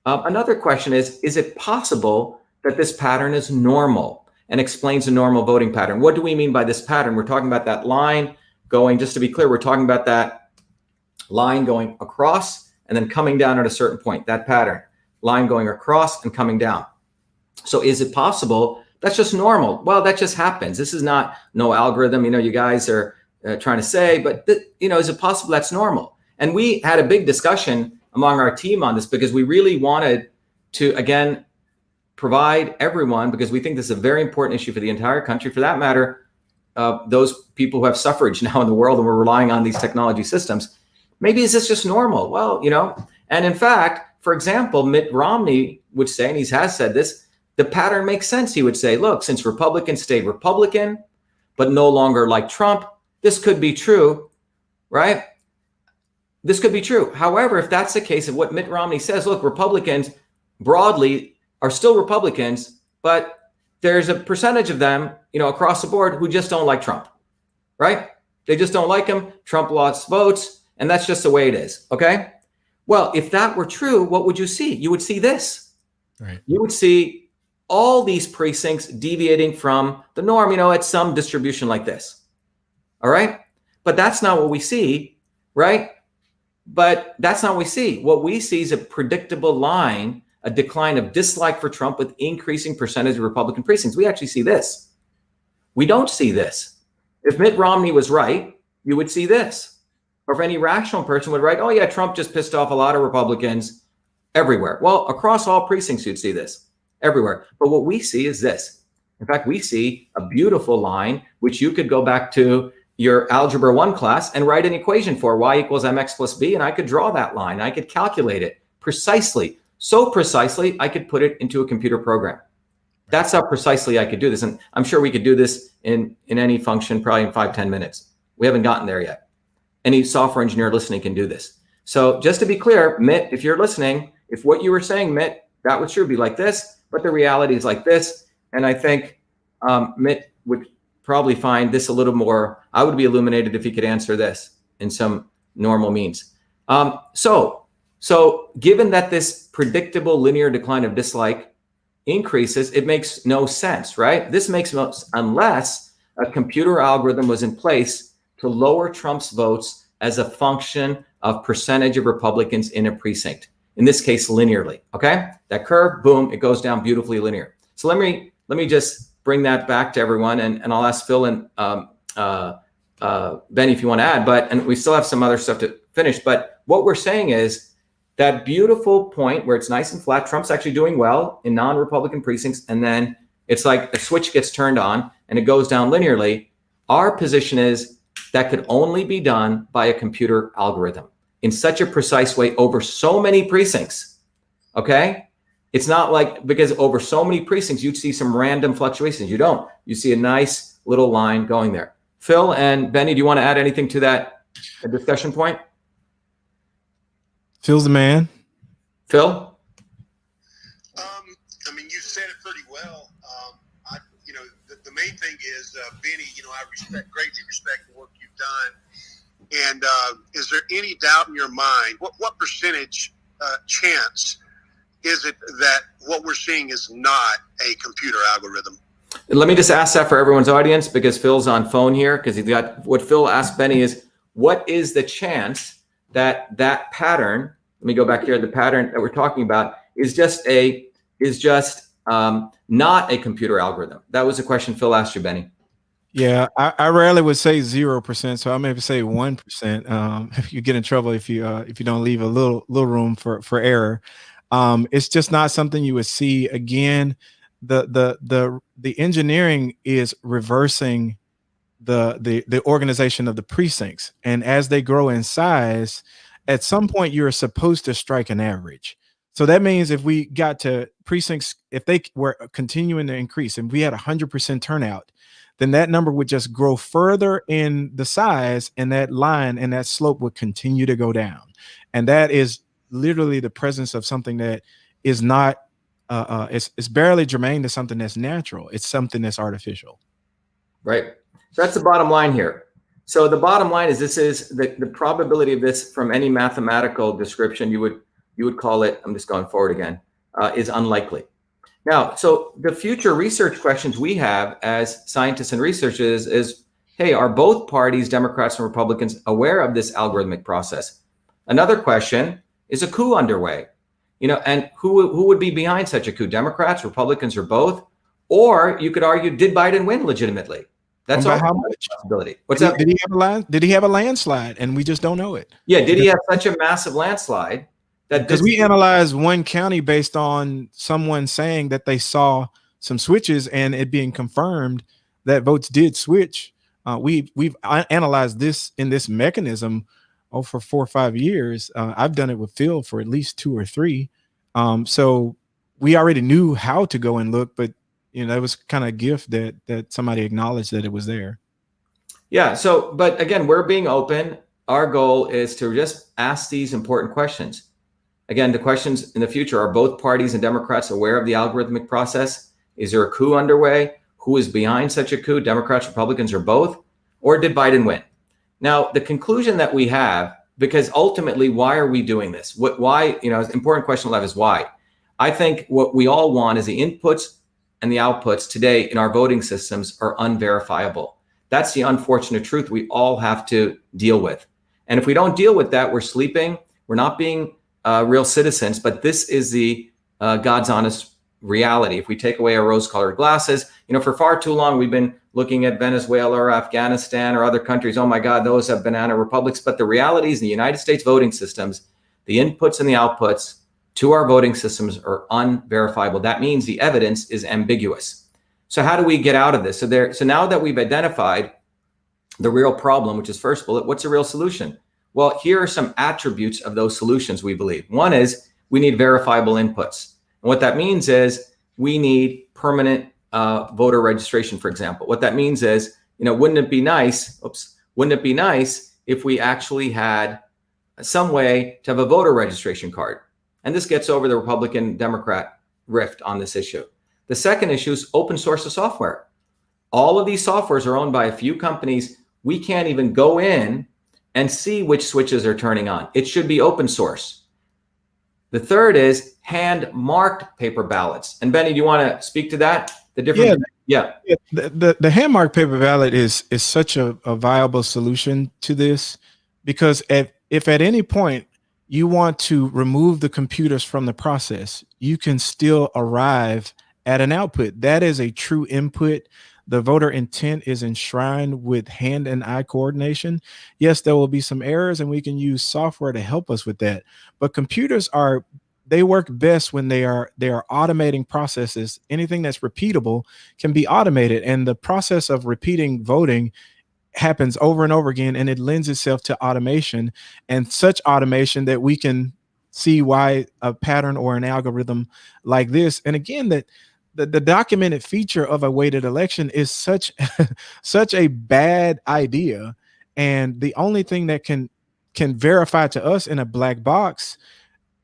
Another question is it possible that this pattern is normal and explains a normal voting pattern? What do we mean by this pattern? We're talking about that line going, just to be clear, we're talking about that line going across and then coming down at a certain point, that pattern, line going across and coming down. So is it possible that's just normal? Well, that just happens. This is not no algorithm, you know, you guys are trying to say, but you know, is it possible that's normal? And we had a big discussion among our team on this because we really wanted to, again, provide everyone, because we think this is a very important issue for the entire country, for that matter, those people who have suffrage now in the world and we're relying on these technology systems. Maybe is this just normal? Well, you know, and in fact, for example, Mitt Romney would say, and he has said this, the pattern makes sense. He would say, look, since Republicans stayed Republican, but no longer like Trump, this could be true, right? This could be true. However, if that's the case of what Mitt Romney says, look, Republicans broadly are still Republicans, but there's a percentage of them, across the board who just don't like Trump, right? They just don't like him. Trump lost votes, and that's just the way it is. Okay. Well, if that were true, what would you see? You would see this. Right. You would see all these precincts deviating from the norm, at some distribution like this. All right. But that's not what we see, right? But that's not what we see. What we see is a predictable line, a decline of dislike for Trump with increasing percentage of Republican precincts. We actually see this. We don't see this. If Mitt Romney was right, you would see this. Or if any rational person would write, oh yeah, Trump just pissed off a lot of Republicans everywhere. Well, across all precincts, you'd see this everywhere. But what we see is this. In fact, we see a beautiful line, which you could go back to your Algebra 1 class and write an equation for y equals mx plus b, and I could draw that line. I could calculate it precisely. So precisely, I could put it into a computer program. That's how precisely I could do this. And I'm sure we could do this in any function, probably in 5-10 minutes. We haven't gotten there yet. Any software engineer listening can do this. So just to be clear, Mitt, if you're listening, if what you were saying, Mitt, that would sure be like this, but the reality is like this. And I think Mitt would probably find this a little more, I would be illuminated if he could answer this in some normal means. So given that this predictable linear decline of dislike increases, it makes no sense, right? This makes no sense unless a computer algorithm was in place to lower Trump's votes as a function of percentage of Republicans in a precinct. In this case, linearly, okay? That curve, boom, it goes down beautifully linear. So let me just bring that back to everyone, and I'll ask Phil and Benny if you want to add, and we still have some other stuff to finish, but what we're saying is that beautiful point where it's nice and flat, Trump's actually doing well in non-Republican precincts, and then it's like a switch gets turned on and it goes down linearly. Our position is that could only be done by a computer algorithm in such a precise way over so many precincts, okay? It's not like, because over so many precincts, you'd see some random fluctuations. You don't. You see a nice little line going there. Phil and Benny, do you want to add anything to that discussion point? Phil's the man. Phil? I mean, you said it pretty well. The main thing is, Benny, I greatly respect the work you've done. And is there any doubt in your mind, what percentage chance is it that what we're seeing is not a computer algorithm? Let me just ask that for everyone's audience, because Phil's on phone here, because he's got, what Phil asked Benny is, what is the chance that that pattern, let me go back here, the pattern that we're talking about is just not a computer algorithm? That was a question Phil asked you, Benny. Yeah, I rarely would say 0%, so I maybe say 1%. If you get in trouble if you don't leave a little room for error. It's just not something you would see. Again, the engineering is reversing the organization of the precincts, and as they grow in size, at some point you're supposed to strike an average. So that means if we got to precincts, if they were continuing to increase and we had 100% turnout, then that number would just grow further in the size, and that line and that slope would continue to go down. And that is literally the presence of something that is not, it's barely germane to something that's natural. It's something that's artificial. Right. So that's the bottom line here. So the bottom line is, this is the probability of this from any mathematical description, you would call it, I'm just going forward again, is unlikely. Now, so the future research questions we have as scientists and researchers is, hey, are both parties, Democrats and Republicans, aware of this algorithmic process? Another question, is a coup underway? And who would be behind such a coup? Democrats, Republicans, or both? Or you could argue, did Biden win legitimately? That's also how much possibility. What's that? Did he have a landslide and we just don't know it? Yeah, did he have such a massive landslide that, because we analyzed one county based on someone saying that they saw some switches and it being confirmed that votes did switch. We've analyzed this in this mechanism for 4 or 5 years. I've done it with Phil for at least 2 or 3. So we already knew how to go and look, but that was kind of a gift that somebody acknowledged that it was there. Yeah. So, but again, we're being open. our goal is to just ask these important questions. Again, the questions in the future: are both parties and Democrats aware of the algorithmic process? Is there a coup underway? Who is behind such a coup? Democrats, Republicans, or both? Or did Biden win? Now, the conclusion that we have, because ultimately, why are we doing this? Why, an important question left is why. I think what we all want is the inputs and the outputs today in our voting systems are unverifiable. That's the unfortunate truth we all have to deal with. And if we don't deal with that, we're sleeping. We're not being real citizens. But this is the God's honest reality. If we take away our rose-colored glasses, for far too long, we've been looking at Venezuela or Afghanistan or other countries. Oh my God, those have banana republics. But the reality is, in the United States voting systems, the inputs and the outputs to our voting systems are unverifiable. That means the evidence is ambiguous. So how do we get out of this? So now that we've identified the real problem, which is first bullet, what's the real solution? Well, here are some attributes of those solutions, we believe. One is we need verifiable inputs. And what that means is we need permanent voter registration, for example. What that means is, wouldn't it be nice if we actually had some way to have a voter registration card? And this gets over the Republican-Democrat rift on this issue. The second issue is open source of software. All of these softwares are owned by a few companies. We can't even go in and see which switches are turning on. It should be open source. The third is hand-marked paper ballots. And Benny, do you want to speak to that? Yeah. The hand-marked paper ballot is such a viable solution to this, because if at any point you want to remove the computers from the process, you can still arrive at an output. That is a true input. The voter intent is enshrined with hand and eye coordination. Yes, there will be some errors, and we can use software to help us with that. But computers they work best when they are automating processes. Anything that's repeatable can be automated, and the process of repeating voting happens over and over again, and it lends itself to automation, and such automation that we can see why a pattern or an algorithm like this. And again, that the documented feature of a weighted election is such a bad idea, and the only thing that can verify to us in a black box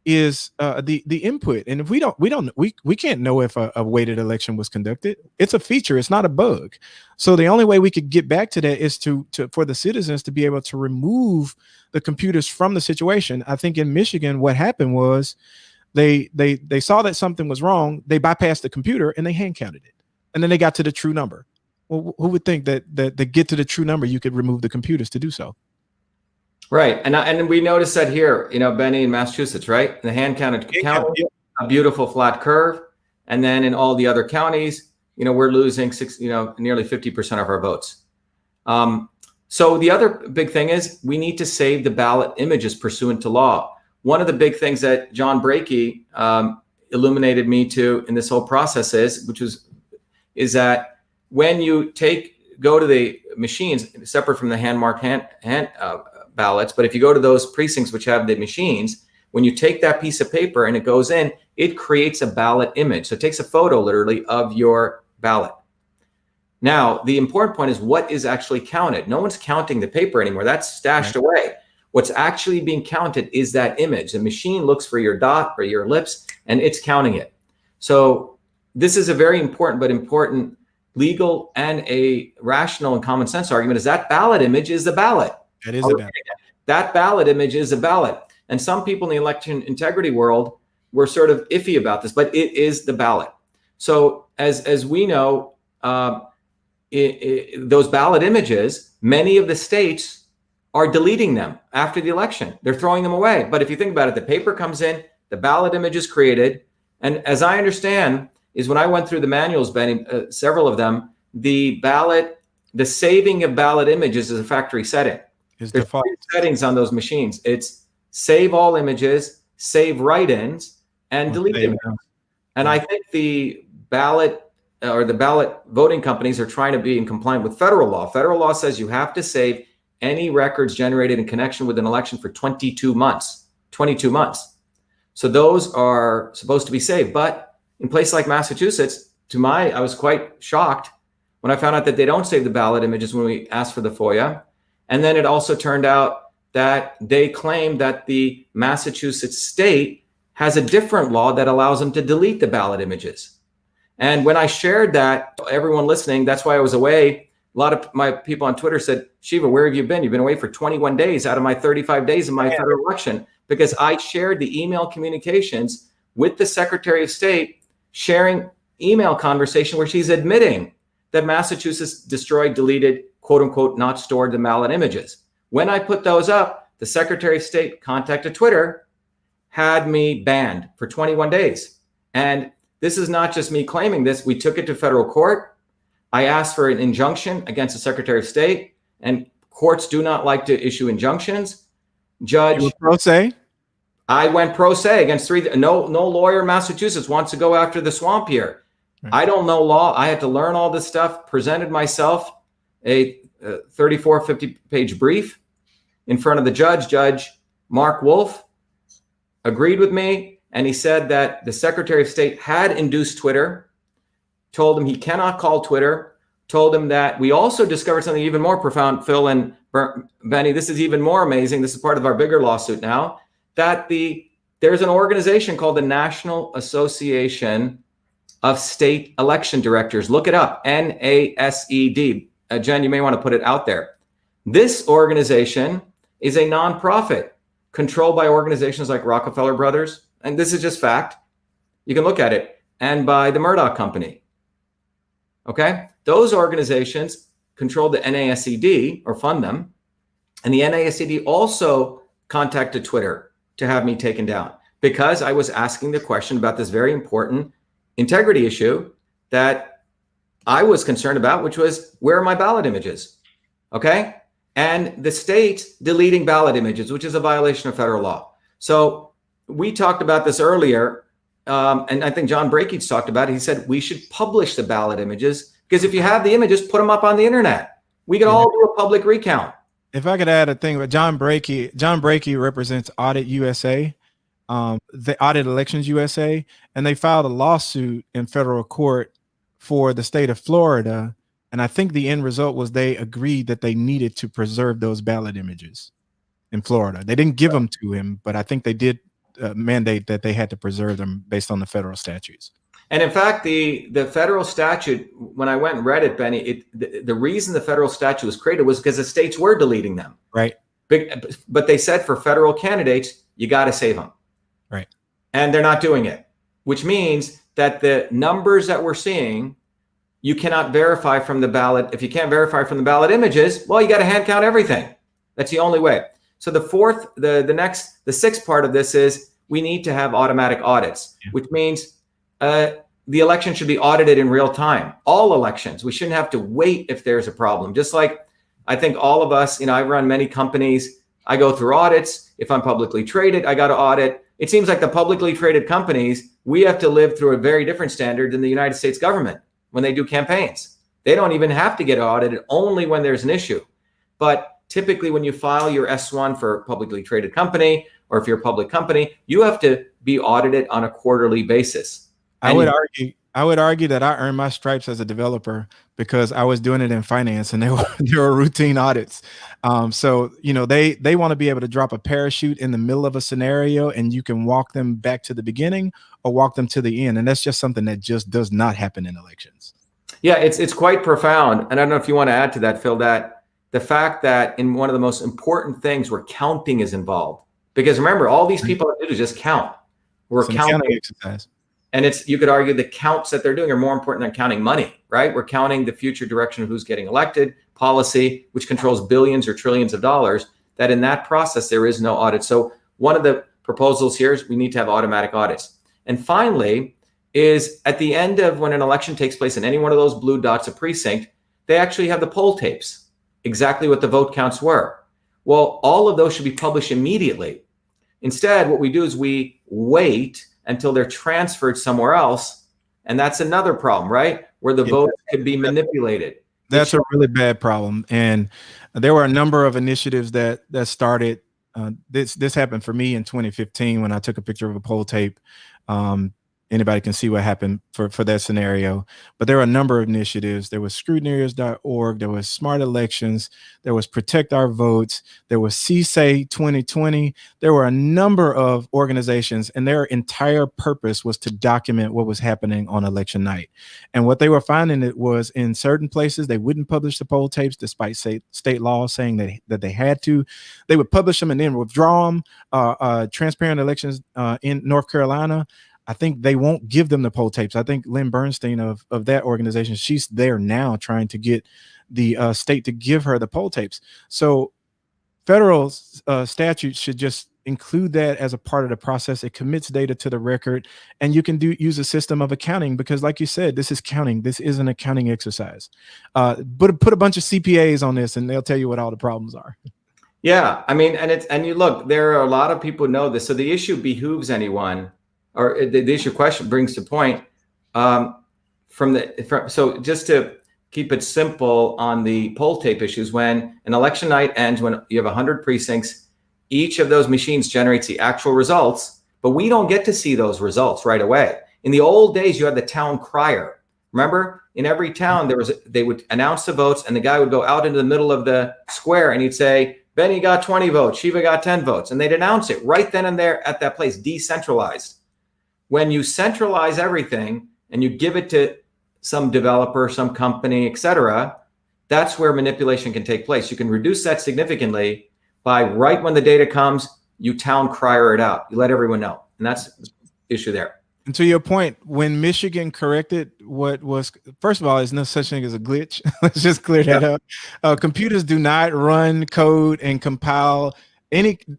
is the input. And if we can't know if a weighted election was conducted. It's a feature, it's not a bug. So the only way we could get back to that is for the citizens to be able to remove the computers from the situation. I think in Michigan, what happened was they saw that something was wrong, they bypassed the computer and they hand counted it, and then they got to the true number. Well, who would think that to get to the true number, you could remove the computers to do so? Right. And we noticed that here, Benny, in Massachusetts, right? The hand counted county, a beautiful flat curve. And then in all the other counties, we're losing nearly 50% of our votes. So the other big thing is we need to save the ballot images pursuant to law. One of the big things that John Brakey illuminated me to in this whole process is that when you go to the machines, separate from the hand-marked ballots, but if you go to those precincts which have the machines, when you take that piece of paper and it goes in, it creates a ballot image. So it takes a photo literally of your ballot. Now, the important point is what is actually counted. No one's counting the paper anymore. That's stashed away. What's actually being counted is that image. The machine looks for your dot or your ellipse, and it's counting it. So this is a very important legal and a rational and common sense argument, is that ballot image is the ballot. That is a ballot. That ballot image is a ballot. And some people in the election integrity world were sort of iffy about this, but it is the ballot. So as we know, those ballot images, many of the states are deleting them after the election. They're throwing them away. But if you think about it, the paper comes in, the ballot image is created. And as I understand, is when I went through the manuals, Benny, several of them, the saving of ballot images is a factory setting. There's default settings on those machines. It's save all images, save write-ins, and delete images. And I think the ballot voting companies are trying to be in compliance with federal law. Federal law says you have to save any records generated in connection with an election for 22 months. 22 months. So those are supposed to be saved. But in places like Massachusetts, I was quite shocked when I found out that they don't save the ballot images when we asked for the FOIA. And then it also turned out that they claim that the Massachusetts state has a different law that allows them to delete the ballot images. And when I shared that, everyone listening, that's why I was away. A lot of my people on Twitter said, Shiva, where have you been? You've been away for 21 days out of my 35 days of my federal election, because I shared the email communications with the Secretary of State, sharing email conversation where she's admitting that Massachusetts destroyed, deleted, quote unquote, not stored the ballot images. When I put those up, the Secretary of State contacted Twitter, had me banned for 21 days. And this is not just me claiming this. We took it to federal court. I asked for an injunction against the Secretary of State, and courts do not like to issue injunctions. Judge, You were pro se? I went pro se against three. No lawyer in Massachusetts wants to go after the swamp here. Right. I don't know law. I had to learn all this stuff, presented myself a 34, 50-page brief in front of the judge. Judge Mark Wolf agreed with me, and he said that the Secretary of State had induced Twitter, told him he cannot call Twitter, told him that we also discovered something even more profound, Phil and Benny, this is even more amazing. This is part of our bigger lawsuit now, that there's an organization called the National Association of State Election Directors. Look it up, NASED. Jen, you may want to put it out there. This organization is a nonprofit controlled by organizations like Rockefeller Brothers, and this is just fact. You can look at it, and by the Murdoch Company. Okay? Those organizations control the NASED or fund them, and the NASED also contacted Twitter to have me taken down because I was asking the question about this very important integrity issue that I was concerned about, which was, where are my ballot images? Okay? And the state deleting ballot images, which is a violation of federal law. So we talked about this earlier, and I think John Brakey talked about it. He said we should publish the ballot images because if you have the images, put them up on the internet. We can all do a public recount. If I could add a thing, but John Brakey represents Audit USA, the Audit Elections USA, and they filed a lawsuit in federal court for the state of Florida. And I think the end result was they agreed that they needed to preserve those ballot images in Florida. They didn't give them to him, but I think they did mandate that they had to preserve them based on the federal statutes. And in fact, the federal statute, when I went and read it, Benny, the reason the federal statute was created was because the states were deleting them. Right. But they said for federal candidates, you got to save them. Right. And they're not doing it, which means that the numbers that we're seeing, you cannot verify from the ballot. If you can't verify from the ballot images, well, you got to hand count everything. That's the only way. So the sixth part of this is we need to have automatic audits, which means the election should be audited in real time. All elections, we shouldn't have to wait if there's a problem. Just like I think all of us, I run many companies. I go through audits. If I'm publicly traded, I got to audit. It seems like the publicly traded companies, we have to live through a very different standard than the United States government when they do campaigns. They don't even have to get audited, only when there's an issue. But typically when you file your S1 for a publicly traded company, or if you're a public company, you have to be audited on a quarterly basis. I would argue that I earned my stripes as a developer because I was doing it in finance, and they were routine audits. So they want to be able to drop a parachute in the middle of a scenario, and you can walk them back to the beginning or walk them to the end, and that's just something that just does not happen in elections. Yeah, it's quite profound, and I don't know if you want to add to that, Phil. That the fact that in one of the most important things where counting is involved, because remember, all these people do is just count. We're counting exercise. And you could argue the counts that they're doing are more important than counting money, right? We're counting the future direction of who's getting elected, policy, which controls billions or trillions of dollars, that in that process, there is no audit. So one of the proposals here is we need to have automatic audits. And finally, is at the end of when an election takes place in any one of those blue dots, a precinct, they actually have the poll tapes, exactly what the vote counts were. Well, all of those should be published immediately. Instead, what we do is we wait until they're transferred somewhere else. And that's another problem, right? Where the votes could be manipulated. That's a really bad problem. And there were a number of initiatives that started. This happened for me in 2015 when I took a picture of a poll tape. anybody can see what happened for that scenario. But there are a number of initiatives. There was scrutineers.org, there was Smart Elections, there was Protect Our Votes, there was CSA 2020. There were a number of organizations, and their entire purpose was to document what was happening on election night. And what they were finding, it was in certain places they wouldn't publish the poll tapes despite state law saying that they had to. They would publish them and then withdraw them. Transparent Elections in North Carolina, I think they won't give them the poll tapes. I think Lynn Bernstein of that organization, she's there now trying to get the state to give her the poll tapes. So federal statutes should just include that as a part of the process. It commits data to the record, and you can use a system of accounting, because like you said, this is counting. This is an accounting exercise. Put a bunch of CPAs on this and they'll tell you what all the problems are. Yeah, I mean, and you look, there are a lot of people who know this. So the issue behooves anyone, or the issue question brings to point so just to keep it simple on the poll tape issues, when an election night ends, when you have 100 precincts, each of those machines generates the actual results, but we don't get to see those results right away. In the old days, you had the town crier. Remember, in every town, they would announce the votes, and the guy would go out into the middle of the square and he'd say, Benny got 20 votes, Shiva got 10 votes. And they'd announce it right then and there at that place, decentralized. When you centralize everything and you give it to some developer, some company, et cetera, that's where manipulation can take place. You can reduce that significantly by right when the data comes, you town crier it out. You let everyone know. And that's the issue there. And to your point, when Michigan corrected what was, first of all, there's no such thing as a glitch. Let's just clear that up. Computers do not run code and compile.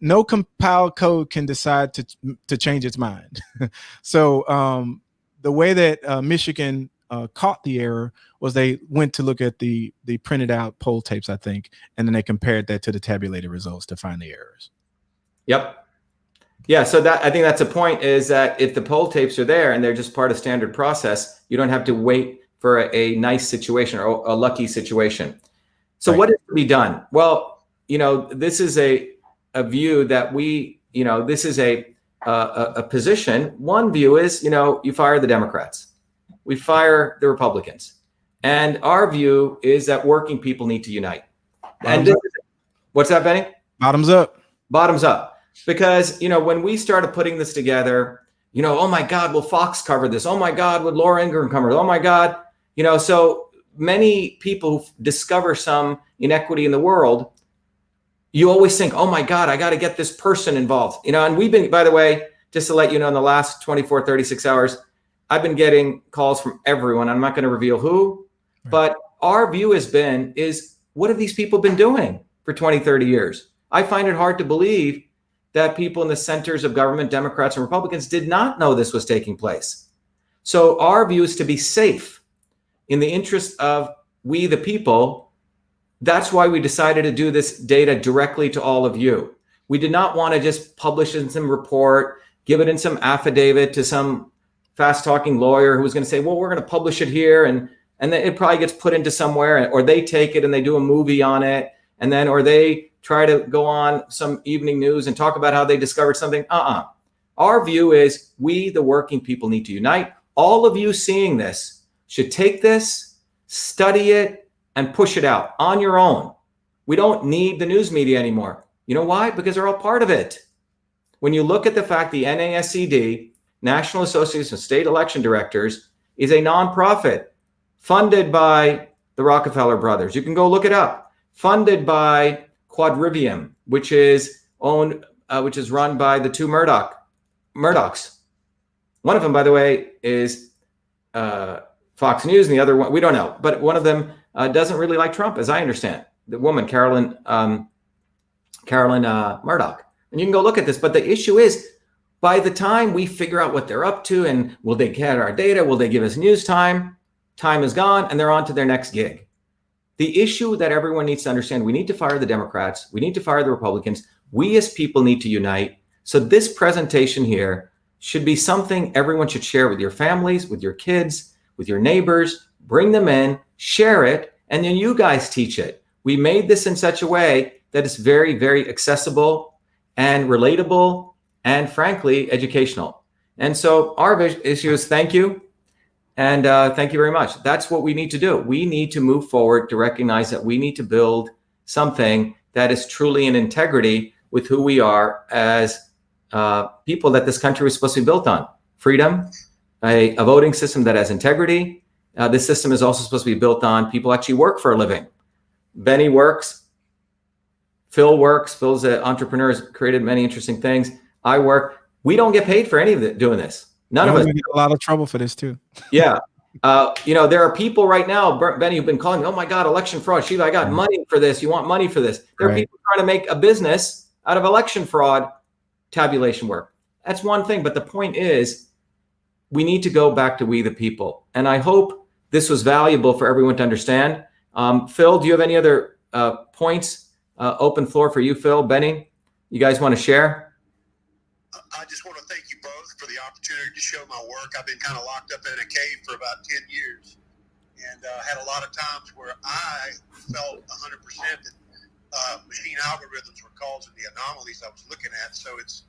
No compiled code can decide to change its mind. So the way that Michigan caught the error was they went to look at the printed out poll tapes, I think, and then they compared that to the tabulated results to find the errors. Yep. Yeah, so I think that's a point, is that if the poll tapes are there and they're just part of standard process, you don't have to wait for a nice situation or a lucky situation. So What is to be done? Well, this is a view that this is a position. One view is, you fire the Democrats, we fire the Republicans. And our view is that working people need to unite. What's that, Benny? Bottoms up. Bottoms up. Because, when we started putting this together, oh my God, will Fox cover this? Oh my God, would Laura Ingraham cover it? Oh my God. So many people discover some inequity in the world. You always think, oh my God, I got to get this person involved. And we've been, by the way, just to let you know, in the last 24, 36 hours, I've been getting calls from everyone. I'm not going to reveal who, but our view is what have these people been doing for 20, 30 years? I find it hard to believe that people in the centers of government, Democrats and Republicans, did not know this was taking place. So our view is to be safe in the interest of we, the people. That's why we decided to do this data directly to all of you. We did not want to just publish in some report, give it in some affidavit to some fast-talking lawyer who was going to say, well, we're going to publish it here, and then it probably gets put into somewhere, or they take it and they do a movie on it, and then, or they try to go on some evening news and talk about how they discovered something. Our view is we, the working people, need to unite. All of you seeing this should take this, study it, and push it out on your own. We don't need the news media anymore. You know why? Because they're all part of it. When you look at the fact the NASCD, National Association of State Election Directors, is a nonprofit funded by the Rockefeller brothers. You can go look it up. Funded by Quadrivium, which is run by the two Murdochs. One of them, by the way, is Fox News, and the other one, we don't know. But one of them doesn't really like Trump, as I understand. The woman, Carolyn Murdoch. And you can go look at this. But the issue is, by the time we figure out what they're up to and will they get our data, will they give us news time? Time is gone, and they're on to their next gig. The issue that everyone needs to understand, we need to fire the Democrats. We need to fire the Republicans. We as people need to unite. So this presentation here should be something everyone should share with your families, with your kids, with your neighbors. Bring them in, share it, and then you guys teach it. We made this in such a way that it's very, very accessible and relatable and, frankly, educational. And so our issue is thank you. And thank you very much. That's what we need to do. We need to move forward to recognize that we need to build something that is truly in integrity with who we are as people that this country was supposed to be built on. Freedom, a voting system that has integrity. This system is also supposed to be built on people actually work for a living. Benny works. Phil works. Phil's an entrepreneur, has created many interesting things. I work. We don't get paid for any of it doing this. None of us. We get a lot of trouble for this too. Yeah. There are people right now, Benny, who've been calling me, oh my God, election fraud. Shiva, I got money for this. You want money for this? There are people trying to make a business out of election fraud tabulation work. That's one thing. But the point is, we need to go back to we the people. And I hope this was valuable for everyone to understand. Phil, do you have any other points? Open floor for you, Phil, Benny. You guys want to share? I just want to thank you both for the opportunity to show my work. I've been kind of locked up in a cave for about 10 years and had a lot of times where I felt 100% that machine algorithms were causing the anomalies I was looking at. So it's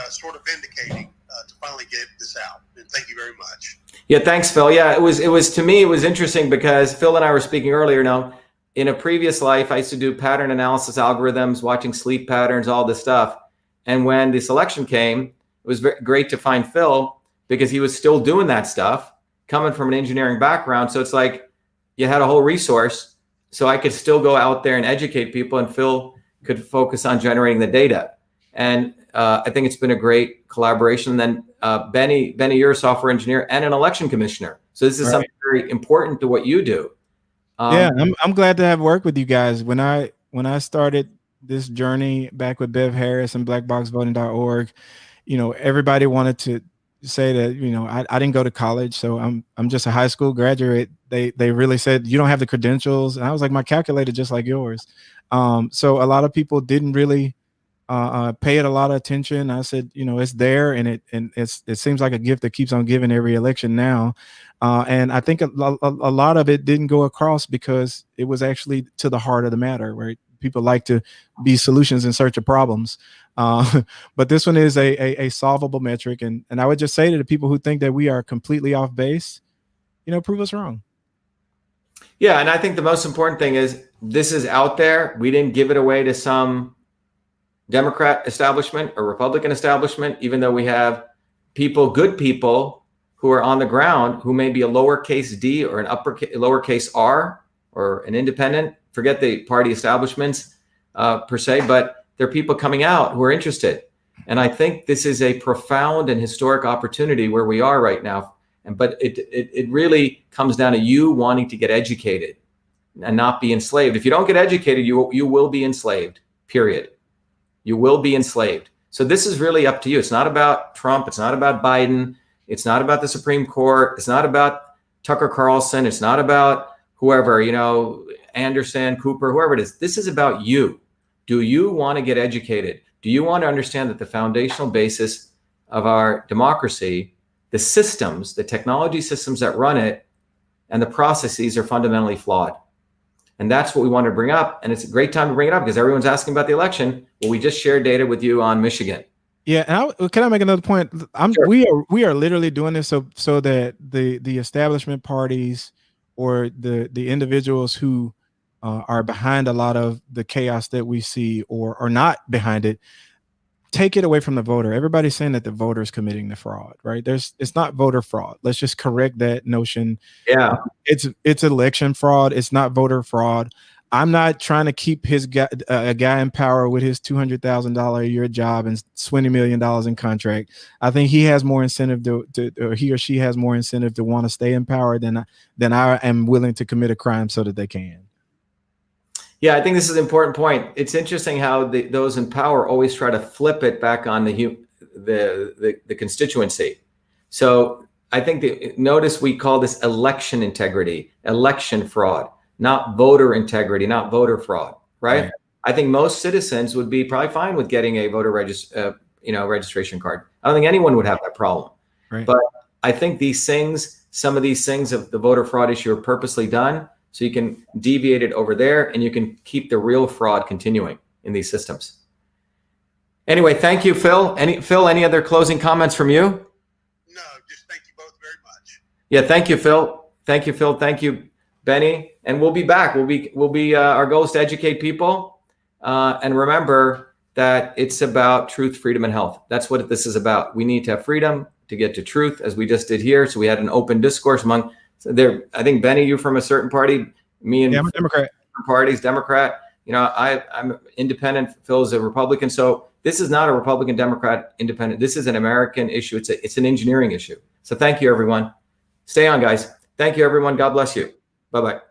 sort of vindicating to finally get this out. And thank you very much. Yeah, thanks, Phil. Yeah, it was to me, it was interesting because Phil and I were speaking earlier. Now, in a previous life, I used to do pattern analysis algorithms, watching sleep patterns, all this stuff. And when this election came, it was great to find Phil because he was still doing that stuff, coming from an engineering background. So it's like you had a whole resource. So I could still go out there and educate people, and Phil could focus on generating the data. And I think it's been a great collaboration. And then Benny, you're a software engineer and an election commissioner. So this is something very important to what you do. Yeah, I'm glad to have worked with you guys. When I started this journey back with Bev Harris and blackboxvoting.org, everybody wanted to say that, I didn't go to college, so I'm just a high school graduate. They really said, you don't have the credentials. And I was like, my calculator just like yours. So a lot of people didn't really pay it a lot of attention. I said, it's there, and it seems like a gift that keeps on giving every election now. And I think a lot of it didn't go across because it was actually to the heart of the matter, right? People like to be solutions in search of problems. But this one is a solvable metric. And I would just say to the people who think that we are completely off base, prove us wrong. Yeah. And I think the most important thing is this is out there. We didn't give it away to some Democrat establishment or Republican establishment, even though we have good people who are on the ground who may be a lowercase d or an lowercase r or an independent. Forget the party establishments per se, but there are people coming out who are interested. And I think this is a profound and historic opportunity where we are right now. But it really comes down to you wanting to get educated and not be enslaved. If you don't get educated, you will be enslaved, period. You will be enslaved. So this is really up to you. It's not about Trump. It's not about Biden. It's not about the Supreme Court. It's not about Tucker Carlson. It's not about whoever, Anderson, Cooper, whoever it is. This is about you. Do you want to get educated? Do you want to understand that the foundational basis of our democracy, the systems, the technology systems that run it, and the processes are fundamentally flawed? And that's what we want to bring up. And it's a great time to bring it up because everyone's asking about the election. Well, we just shared data with you on Michigan. Yeah, and can I make another point? Sure. We are literally doing this so that the establishment parties or the individuals who are behind a lot of the chaos that we see or are not behind it, take it away from the voter. Everybody's saying that the voter is committing the fraud, right? It's not voter fraud. Let's just correct that notion. Yeah, it's election fraud. It's not voter fraud. I'm not trying to keep a guy in power with his $200,000 a year job and $20 million in contract. I think he has more incentive or he or she has more incentive to want to stay in power than I am willing to commit a crime so that they can. Yeah, I think this is an important point. It's interesting how those in power always try to flip it back on the constituency. So I think notice we call this election integrity, election fraud, not voter integrity, not voter fraud, right? I think most citizens would be probably fine with getting a voter registration card. I don't think anyone would have that problem. Right. But I think some of these things of the voter fraud issue are purposely done so you can deviate it over there and you can keep the real fraud continuing in these systems. Anyway, thank you, Phil. Any other closing comments from you? Yeah, thank you, Phil. Thank you, Phil. Thank you, Benny. And we'll be back. Our goal is to educate people. And remember that it's about truth, freedom, and health. That's what this is about. We need to have freedom to get to truth, as we just did here. So we had an open discourse among there. I think, Benny, you from a certain party, me and Yeah, I'm a Democrat. Parties, Democrat. You know, I'm independent. Phil's a Republican. So this is not a Republican, Democrat, independent. This is an American issue. It's an engineering issue. So thank you, everyone. Stay on, guys. Thank you, everyone. God bless you. Bye-bye.